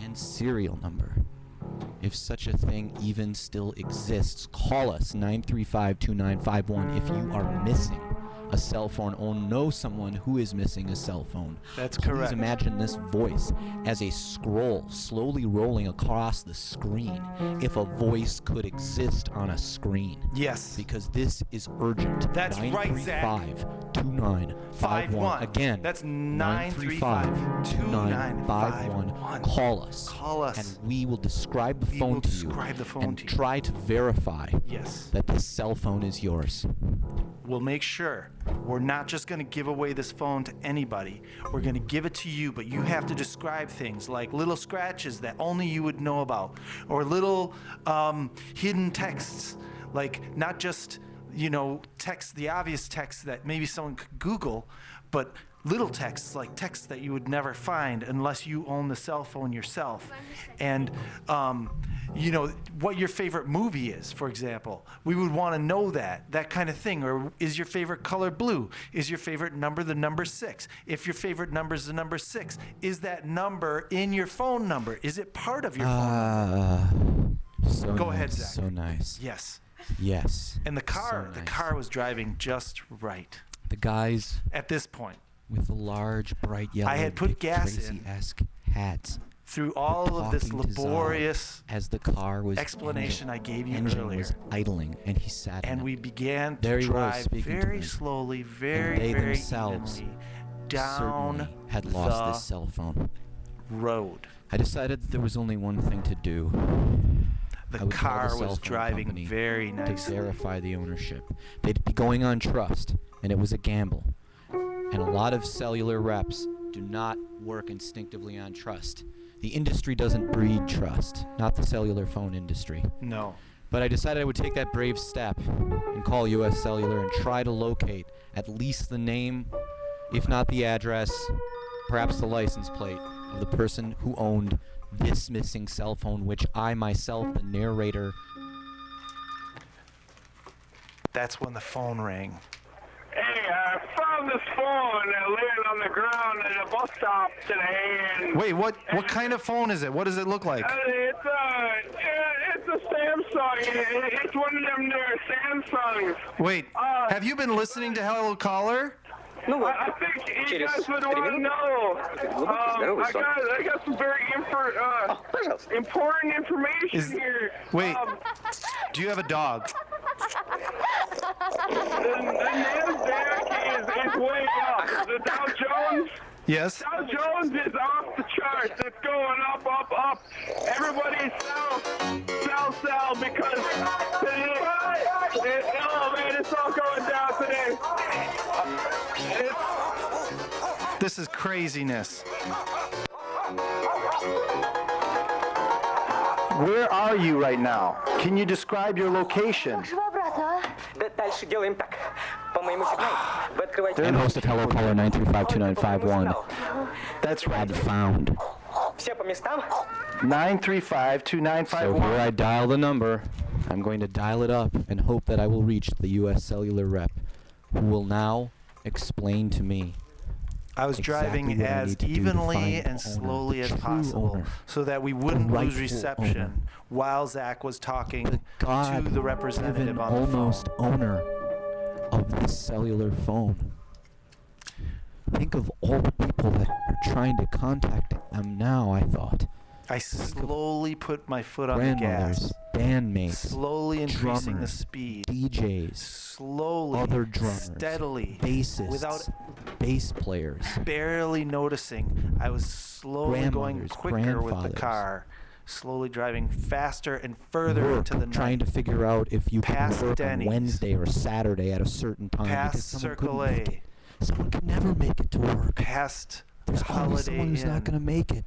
Speaker 2: and serial number. If such a thing even still exists, call us 935-2951 if you are missing a cell phone or know someone who is missing a cell phone.
Speaker 1: That's
Speaker 2: Please
Speaker 1: correct.
Speaker 2: imagine this voice as a scroll slowly rolling across the screen, if a voice could exist on a screen.
Speaker 1: Yes.
Speaker 2: Because this is urgent.
Speaker 1: That's right, Zach.
Speaker 2: 935-2951. Again,
Speaker 1: That's 935-2951.
Speaker 2: Call us.
Speaker 1: Call us.
Speaker 2: And we will describe the
Speaker 1: We
Speaker 2: phone
Speaker 1: will
Speaker 2: to you.
Speaker 1: describe the phone
Speaker 2: and
Speaker 1: to you.
Speaker 2: try to verify
Speaker 1: Yes.
Speaker 2: that this cell phone is yours.
Speaker 1: We'll make sure we're not just going to give away this phone to anybody. We're going to give it to you, but you have to describe things like little scratches that only you would know about, or little hidden texts, like not just, text, the obvious text that maybe someone could Google, but little texts, like texts that you would never find unless you own the cell phone yourself. And, what your favorite movie is, for example. We would want to know that kind of thing. Or is your favorite color blue? Is your favorite number the number 6? If your favorite number is the number 6, is that number in your phone number? Is it part of your phone number?
Speaker 2: So
Speaker 1: Go
Speaker 2: nice,
Speaker 1: ahead, Zach.
Speaker 2: So nice.
Speaker 1: Yes.
Speaker 2: Yes.
Speaker 1: And the car
Speaker 2: nice.
Speaker 1: was driving just right
Speaker 2: The guys
Speaker 1: at this point.
Speaker 2: with the large, bright yellow,
Speaker 1: I had put
Speaker 2: Dick
Speaker 1: gas in.
Speaker 2: Tracy-esque hats.
Speaker 1: Through all of this
Speaker 2: talking to Zod
Speaker 1: laborious
Speaker 2: as the car was
Speaker 1: explanation I gave you
Speaker 2: engine
Speaker 1: earlier.
Speaker 2: was idling, and he sat in
Speaker 1: And
Speaker 2: it.
Speaker 1: we began
Speaker 2: There
Speaker 1: to
Speaker 2: he was,
Speaker 1: drive
Speaker 2: speaking to
Speaker 1: very
Speaker 2: me.
Speaker 1: slowly,
Speaker 2: And
Speaker 1: very,
Speaker 2: they
Speaker 1: very
Speaker 2: themselves
Speaker 1: evenly down
Speaker 2: certainly had lost
Speaker 1: the
Speaker 2: this cell phone.
Speaker 1: road.
Speaker 2: I decided that there was only one thing to do. I
Speaker 1: The
Speaker 2: would call
Speaker 1: car
Speaker 2: cell
Speaker 1: was
Speaker 2: phone
Speaker 1: driving
Speaker 2: company
Speaker 1: very
Speaker 2: to
Speaker 1: nicely.
Speaker 2: verify the ownership. They'd be going on trust, and it was a gamble. And a lot of cellular reps do not work instinctively on trust. The industry doesn't breed trust, not the cellular phone industry.
Speaker 1: No.
Speaker 2: But I decided I would take that brave step and call US Cellular and try to locate at least the name, if not the address, perhaps the license plate of the person who owned this missing cell phone, which I myself, the narrator...
Speaker 1: That's when the phone rang.
Speaker 4: Hey, I found this phone laying on the ground at a bus stop today, and
Speaker 1: Wait, what kind of phone is it? What does it look like?
Speaker 4: it's a Samsung. It's one of them there Samsungs.
Speaker 1: Wait, have you been listening to Hello Caller?
Speaker 5: Ну вот,
Speaker 4: I think you
Speaker 5: через
Speaker 4: guys would
Speaker 5: 3
Speaker 4: want to
Speaker 5: минуты.
Speaker 4: know.
Speaker 5: Здоровый
Speaker 4: I
Speaker 5: сон.
Speaker 4: got some very
Speaker 5: Пожалуйста.
Speaker 4: important information
Speaker 1: Is-
Speaker 4: here.
Speaker 1: Wait, do you have a dog?
Speaker 4: The NASDAQ is way up. The Dow Jones.
Speaker 1: Yes?
Speaker 4: Dow Jones is off the charts. It's going up, up, up. Everybody sell because today, oh man, it's all going down today.
Speaker 1: This is craziness. Where are you right now? Can you describe your location?
Speaker 5: Да, дальше делаем так. По моему сигналу вы открываете...
Speaker 2: And host of Hello Caller 935-2951.
Speaker 1: That's right.
Speaker 2: Had found.
Speaker 5: Все по местам?
Speaker 1: 935-2951.
Speaker 2: So here I dial the number. I'm going to dial it up and hope that I will reach the U.S. Cellular rep, who will now explain to me
Speaker 1: I was
Speaker 2: exactly
Speaker 1: driving
Speaker 2: what I
Speaker 1: as
Speaker 2: need to do to
Speaker 1: evenly
Speaker 2: find
Speaker 1: and
Speaker 2: the owner,
Speaker 1: slowly
Speaker 2: the
Speaker 1: as
Speaker 2: true
Speaker 1: possible
Speaker 2: owner,
Speaker 1: so that we wouldn't lose
Speaker 2: rightful
Speaker 1: reception
Speaker 2: owner,
Speaker 1: while Zach was talking
Speaker 2: the
Speaker 1: to the representative
Speaker 2: God-given
Speaker 1: on the phone.
Speaker 2: almost owner of this cellular phone. Think of all the people that are trying to contact him now, I thought.
Speaker 1: I slowly put my foot on the
Speaker 2: Grandmothers,
Speaker 1: gas,
Speaker 2: bandmates,
Speaker 1: slowly increasing the
Speaker 2: drummers,
Speaker 1: speed,
Speaker 2: DJs,
Speaker 1: slowly,
Speaker 2: other drummers,
Speaker 1: steadily,
Speaker 2: bassists,
Speaker 1: without
Speaker 2: bass players,
Speaker 1: barely noticing. I was slowly going
Speaker 2: grandmothers,
Speaker 1: quicker with the
Speaker 2: grandfathers.
Speaker 1: car, slowly driving faster and further
Speaker 2: work,
Speaker 1: into the
Speaker 2: trying
Speaker 1: night.
Speaker 2: to figure out if you can
Speaker 1: Past
Speaker 2: work
Speaker 1: Denny's.
Speaker 2: on Wednesday or Saturday at a certain time because
Speaker 1: Past
Speaker 2: someone
Speaker 1: Circle
Speaker 2: couldn't make
Speaker 1: A,
Speaker 2: it. Someone could never make it to work.
Speaker 1: past
Speaker 2: There's always
Speaker 1: Holiday
Speaker 2: someone who's not
Speaker 1: Inn,
Speaker 2: going to make it.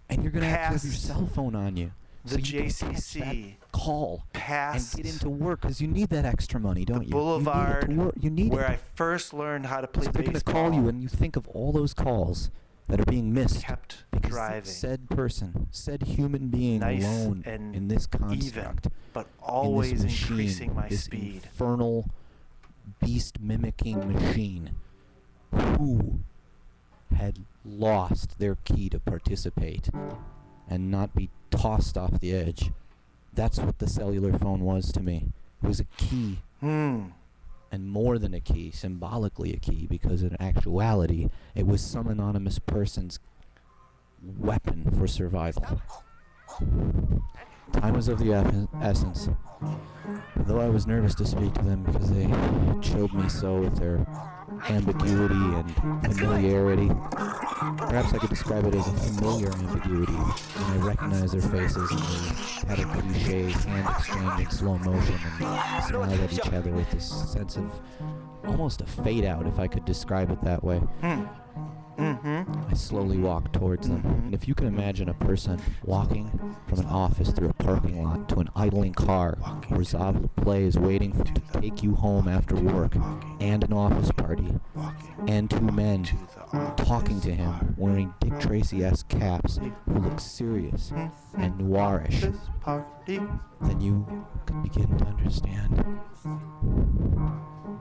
Speaker 2: And you're going to have your
Speaker 1: Past
Speaker 2: cell phone on you.
Speaker 1: the
Speaker 2: so you can catch that
Speaker 1: JCC,
Speaker 2: call
Speaker 1: past
Speaker 2: and get into work because you need that extra money, don't you?
Speaker 1: Boulevard,
Speaker 2: you need it to work. You need
Speaker 1: where
Speaker 2: it.
Speaker 1: I first learned how to play
Speaker 2: So they're going to
Speaker 1: baseball.
Speaker 2: call you, and you think of all those calls that are being missed
Speaker 1: kept
Speaker 2: because
Speaker 1: driving,
Speaker 2: said person, said human being
Speaker 1: Nice
Speaker 2: alone
Speaker 1: and
Speaker 2: in this
Speaker 1: even,
Speaker 2: construct,
Speaker 1: but
Speaker 2: in
Speaker 1: always
Speaker 2: this machine,
Speaker 1: increasing my
Speaker 2: this
Speaker 1: speed.
Speaker 2: infernal beast mimicking machine, who had lost their key to participate and not be tossed off the edge. That's what the cellular phone was to me. It was a key, and more than a key, symbolically a key, because in actuality, it was some anonymous person's weapon for survival. Time was of the essence. Though I was nervous to speak to them because they chilled me so with their ambiguity and familiarity. Perhaps I could describe it as a familiar ambiguity when I recognized their faces and we had a cliche hand exchange in slow motion and smiled at each other with this sense of almost a fade out, if I could describe it that way. I slowly walked towards them, and if you can imagine a person walking from an office through a parking lot to an idling car where Zav Play is waiting to take you home after work, and an office party, and two men talking to him wearing Dick Tracy-esque caps who look serious and noirish, then you can begin to understand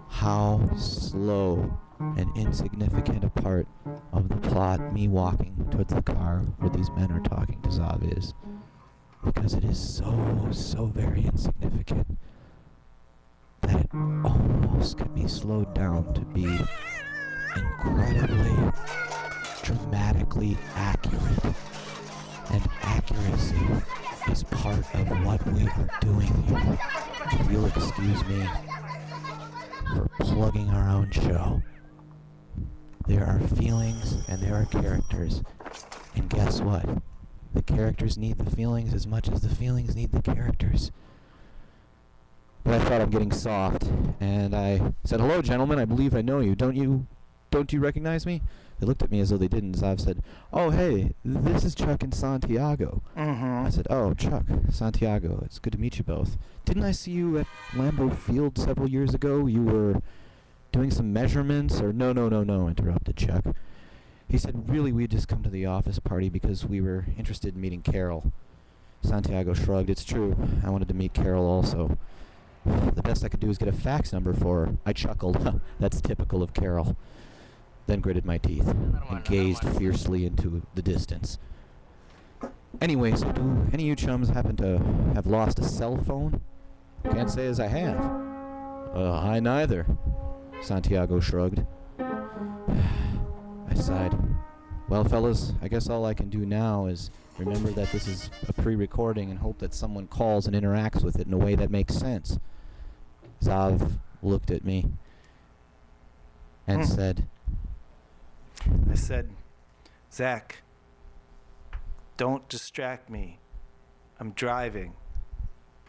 Speaker 2: how slow and insignificant a part of the plot me walking towards the car where these men are talking to Zav is. Because it is so very insignificant that it almost could be slowed down to be incredibly, dramatically accurate. And accuracy is part of what we are doing here. If you'll excuse me for plugging our own show. There are feelings and there are characters. And guess what? The characters need the feelings as much as the feelings need the characters. But I thought I'm getting soft, and I said, "Hello, gentlemen, I believe I know you. Don't you recognize me?" They looked at me as though they didn't. Zav said, "Oh, hey, this is Chuck and Santiago." I said, "Oh, Chuck, Santiago, it's good to meet you both. Didn't I see you at Lambeau Field several years ago? You were doing some measurements, or..." No, interrupted Chuck. He said, "Really, we had just come to the office party because we were interested in meeting Carol." Santiago shrugged. "It's true. I wanted to meet Carol also. The best I could do is get a fax number for her." I chuckled. That's typical of Carol. Then gritted my teeth and gazed fiercely into the distance. "Anyway, so do any of you chums happen to have lost a cell phone?" "Can't say as I have." I neither." Santiago shrugged. I sighed. "Well, fellas, I guess all I can do now is remember that this is a pre-recording and hope that someone calls and interacts with it in a way that makes sense." Zav looked at me and said,
Speaker 1: I said, "Zach, Don't distract me. I'm driving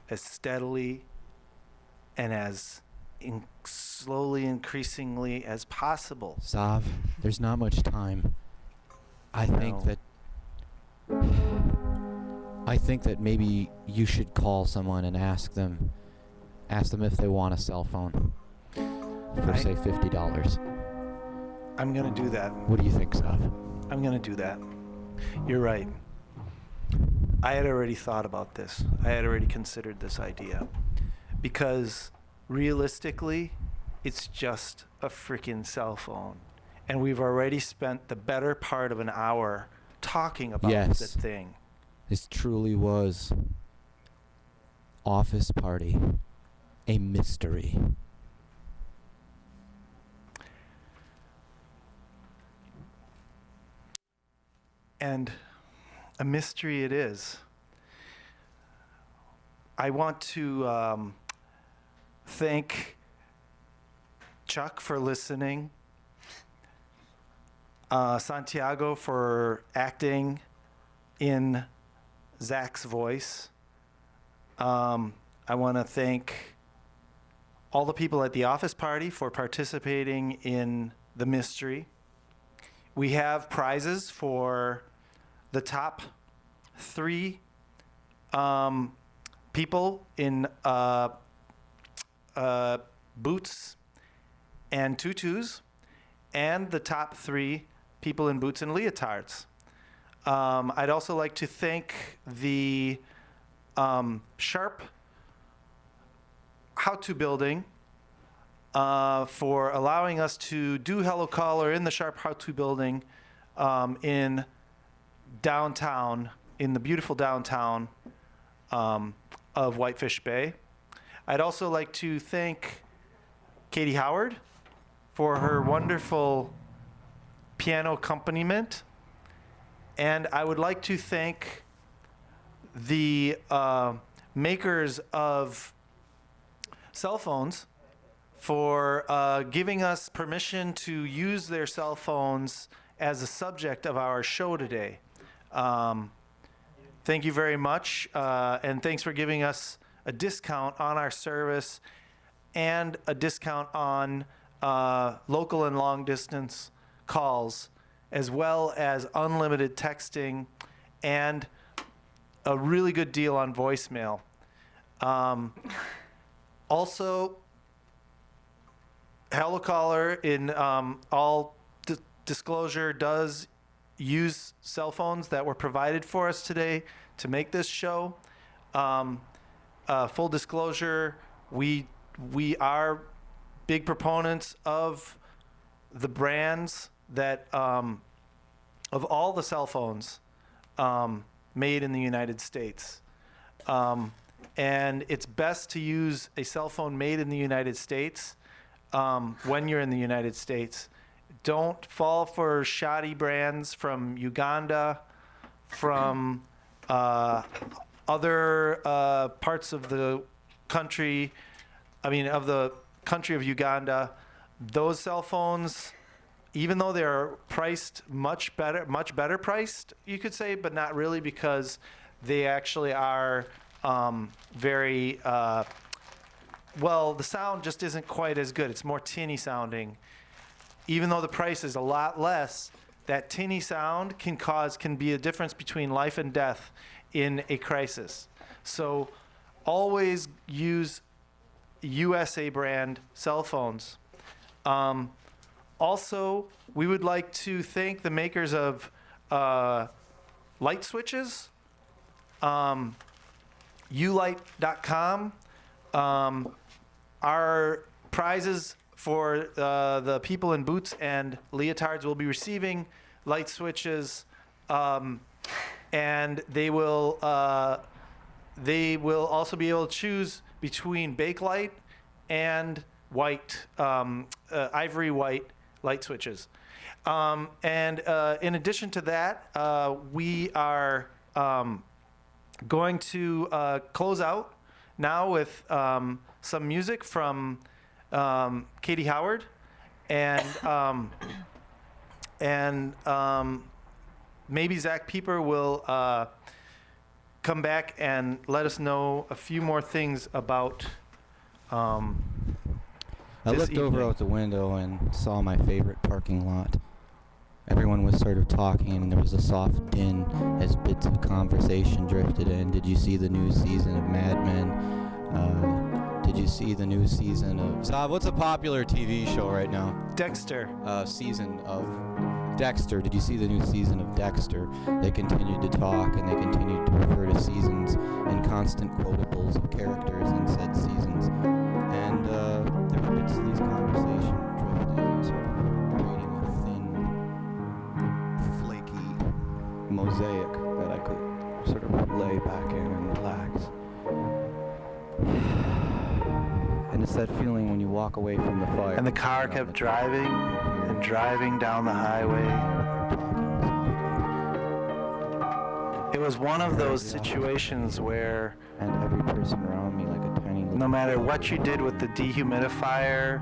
Speaker 1: as steadily and as slowly increasingly as possible.
Speaker 2: Sav, there's not much time. I think
Speaker 1: No.
Speaker 2: that maybe you should call someone and ask them if they want a cell phone for say $50.
Speaker 1: I'm going to do that.
Speaker 2: What do you think, Sav?
Speaker 1: I'm going to do that. You're right. I had already thought about this. I had already considered this idea. Because realistically, it's just a freaking cell phone. And we've already spent the better part of an hour talking about
Speaker 2: Yes.
Speaker 1: the thing.
Speaker 2: This truly was Office Party, a mystery.
Speaker 1: And a mystery it is. I want to thank Chuck for listening, Santiago for acting in Zach's voice. I want to thank all the people at the office party for participating in the mystery. We have prizes for the top 3 people in boots and tutus, and the top 3 people in boots and leotards. I'd also like to thank the Sharp How-To Building for allowing us to do Hello Caller in the Sharp How-To Building in downtown, in the beautiful downtown of Whitefish Bay. I'd also like to thank Katie Howard for her wonderful piano accompaniment. And I would like to thank the makers of cell phones for giving us permission to use their cell phones as a subject of our show today. Thank you very much, and thanks for giving us a discount on our service and a discount on local and long distance calls, as well as unlimited texting and a really good deal on voicemail. Also, Hello Caller, in all disclosure, does use cell phones that were provided for us today to make this show. Full disclosure, we are big proponents of the brands that of all the cell phones made in the United States. And it's best to use a cell phone made in the United States when you're in the United States. Don't fall for shoddy brands from Uganda, from other parts of the country, of the country of Uganda. Those cell phones, even though they're priced much better priced, you could say, but not really, because they actually are very, the sound just isn't quite as good. It's more tinny sounding. Even though the price is a lot less, that tinny sound can be a difference between life and death in a crisis. So always use USA brand cell phones. Also, we would like to thank the makers of light switches, ulight.com. Our prizes for the people in boots and leotards will be receiving light switches, and they will also be able to choose between Bakelite and white, ivory white light switches. And in addition to that, we are going to close out now with some music from Katie Howard and maybe Zach Pieper will come back and let us know a few more things about.
Speaker 2: I
Speaker 1: This
Speaker 2: looked over
Speaker 1: evening.
Speaker 2: out the window and saw my favorite parking lot. Everyone was sort of talking, and there was a soft din as bits of conversation drifted in. Did you see the new season of Mad Men? Did you see the new season of... Sav, what's a popular TV show right now?
Speaker 1: Dexter.
Speaker 2: Season of Dexter. Did you see the new season of Dexter? They continued to talk, and they continued to refer to seasons and constant quotables of characters in said seasons. And there were bits of these conversations drifted in, sort of creating a thin, flaky mosaic that I could sort of lay back in and relax. And it's that feeling when you walk away from the fire.
Speaker 1: And the car kept driving and driving down the highway. It was one of those situations where
Speaker 2: And every person around me like a tiny little...
Speaker 1: no matter what you did with the dehumidifier,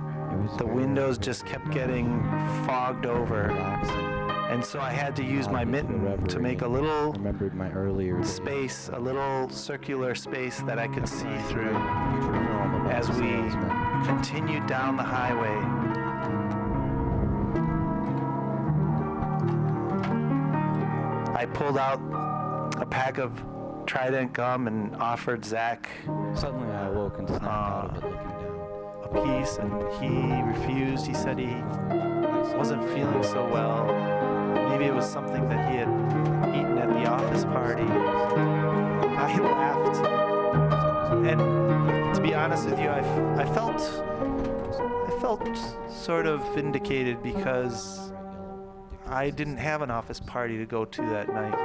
Speaker 1: the windows just kept getting fogged over.
Speaker 2: relaxing.
Speaker 1: And so I had to use my mitten to make a little
Speaker 2: Remembered my earlier days.
Speaker 1: space, a little circular space that I could see through
Speaker 2: Feature film about
Speaker 1: as
Speaker 2: the
Speaker 1: we
Speaker 2: salesman.
Speaker 1: continued down the highway. I pulled out a pack of Trident gum and offered Zach
Speaker 2: Suddenly I awoke and snapped out of it looking down.
Speaker 1: a piece, and he refused. He said he wasn't feeling so well. Maybe it was something that he had eaten at the office party. I laughed, and to be honest with you, I felt sort of vindicated because I didn't have an office party to go to that night.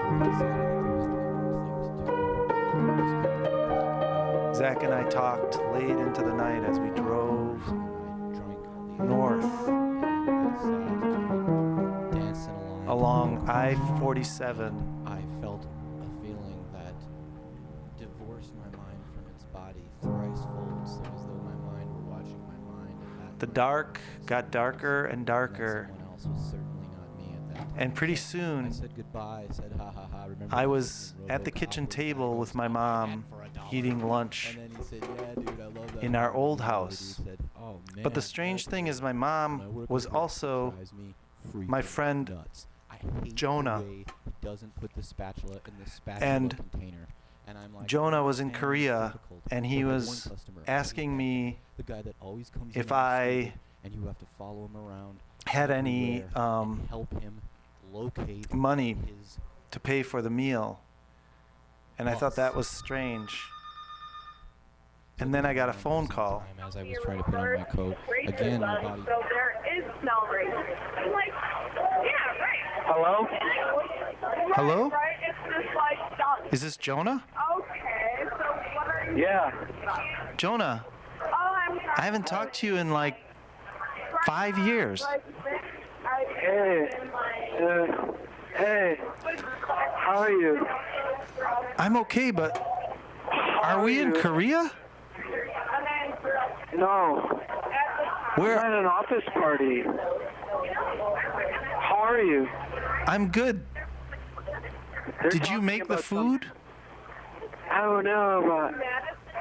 Speaker 1: Zach and I talked late into the night as we drove north along I-47.
Speaker 2: I felt a feeling that divorced my mind from its body thrice fold, so as though my mind were watching my mind. And
Speaker 1: The dark got darker and darker,
Speaker 2: someone else was certainly not me at that time.
Speaker 1: and pretty
Speaker 2: I
Speaker 1: soon
Speaker 2: said goodbye. I said ha ha ha. Remember
Speaker 1: I
Speaker 2: when
Speaker 1: was
Speaker 2: Robocop
Speaker 1: at the kitchen
Speaker 2: was
Speaker 1: table
Speaker 2: back?
Speaker 1: with my
Speaker 2: I was
Speaker 1: mom
Speaker 2: for $1.
Speaker 1: eating lunch.
Speaker 2: And then he said, yeah, dude, I love that.
Speaker 1: in our
Speaker 2: movie."
Speaker 1: old
Speaker 2: And the lady
Speaker 1: house.
Speaker 2: said, "Oh,
Speaker 1: But the
Speaker 2: man,
Speaker 1: strange
Speaker 2: that
Speaker 1: thing is my
Speaker 2: when I
Speaker 1: mom
Speaker 2: work
Speaker 1: was
Speaker 2: with her, it
Speaker 1: also
Speaker 2: drives me
Speaker 1: my
Speaker 2: freaking
Speaker 1: friend
Speaker 2: nuts. I hate
Speaker 1: Jonah.
Speaker 2: the way he doesn't put the spatula in the spatula
Speaker 1: And
Speaker 2: container. And I'm like,
Speaker 1: Jonah
Speaker 2: I
Speaker 1: was in
Speaker 2: understand it's
Speaker 1: Korea,
Speaker 2: difficult,
Speaker 1: and
Speaker 2: but
Speaker 1: he
Speaker 2: I had
Speaker 1: was
Speaker 2: one customer, I
Speaker 1: asking
Speaker 2: hate
Speaker 1: me
Speaker 2: the guy that always comes
Speaker 1: if
Speaker 2: in on
Speaker 1: I
Speaker 2: a scooter, and you have to follow him around
Speaker 1: had any
Speaker 2: everywhere and help him locate
Speaker 1: money
Speaker 2: his
Speaker 1: to pay for the meal. And I thought that was strange. And then I got a phone call.
Speaker 2: time as I was trying to put on my coat. Again, my body.
Speaker 3: So there is smell rate. I'm like, yeah, right.
Speaker 4: Hello?
Speaker 1: Hello?
Speaker 3: Right? It's just like, stop.
Speaker 1: Is this Jonah?
Speaker 3: Okay, so what are you?
Speaker 4: Yeah.
Speaker 1: Jonah,
Speaker 3: Oh, I'm sorry.
Speaker 1: I haven't talked to you in like 5 years.
Speaker 4: Hey. Hey. How are you?
Speaker 1: I'm okay, but are we in Korea?
Speaker 4: No.
Speaker 1: Where?
Speaker 4: I'm at an office party. How are you?
Speaker 1: I'm good.
Speaker 4: They're
Speaker 1: Did you
Speaker 4: talking
Speaker 1: make the
Speaker 4: about
Speaker 1: food?
Speaker 4: I don't know, but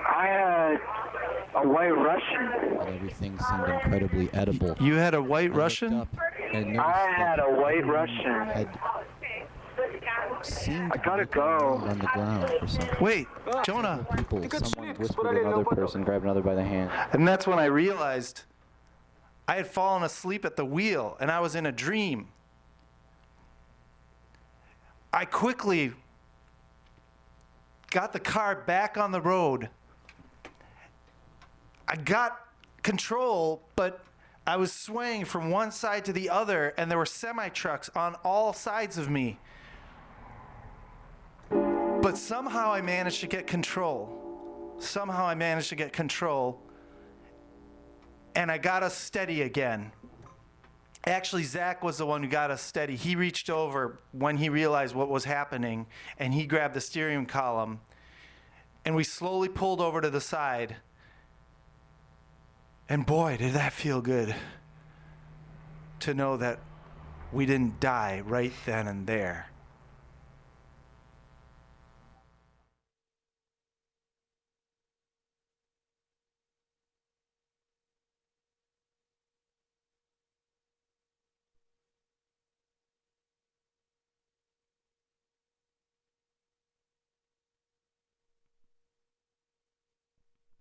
Speaker 4: I had a white Russian.
Speaker 2: And everything seemed incredibly edible.
Speaker 1: You had a white
Speaker 2: I looked
Speaker 1: Russian?
Speaker 2: up and noticed
Speaker 4: I had
Speaker 2: that
Speaker 4: a white Russian.
Speaker 2: had seemed
Speaker 4: I
Speaker 2: to
Speaker 4: gotta
Speaker 2: be looking around
Speaker 4: go.
Speaker 2: on the ground for something.
Speaker 1: Wait, Jonah.
Speaker 2: People, someone whispered to another person, grabbed another by the hand.
Speaker 1: And that's when I realized I had fallen asleep at the wheel and I was in a dream. I quickly got the car back on the road. I got control, but I was swaying from one side to the other, and there were semi-trucks on all sides of me. But somehow I managed to get control. And I got us steady again. Actually, Zach was the one who got us steady. He reached over when he realized what was happening, and he grabbed the steering column, and we slowly pulled over to the side. And boy, did that feel good to know that we didn't die right then and there.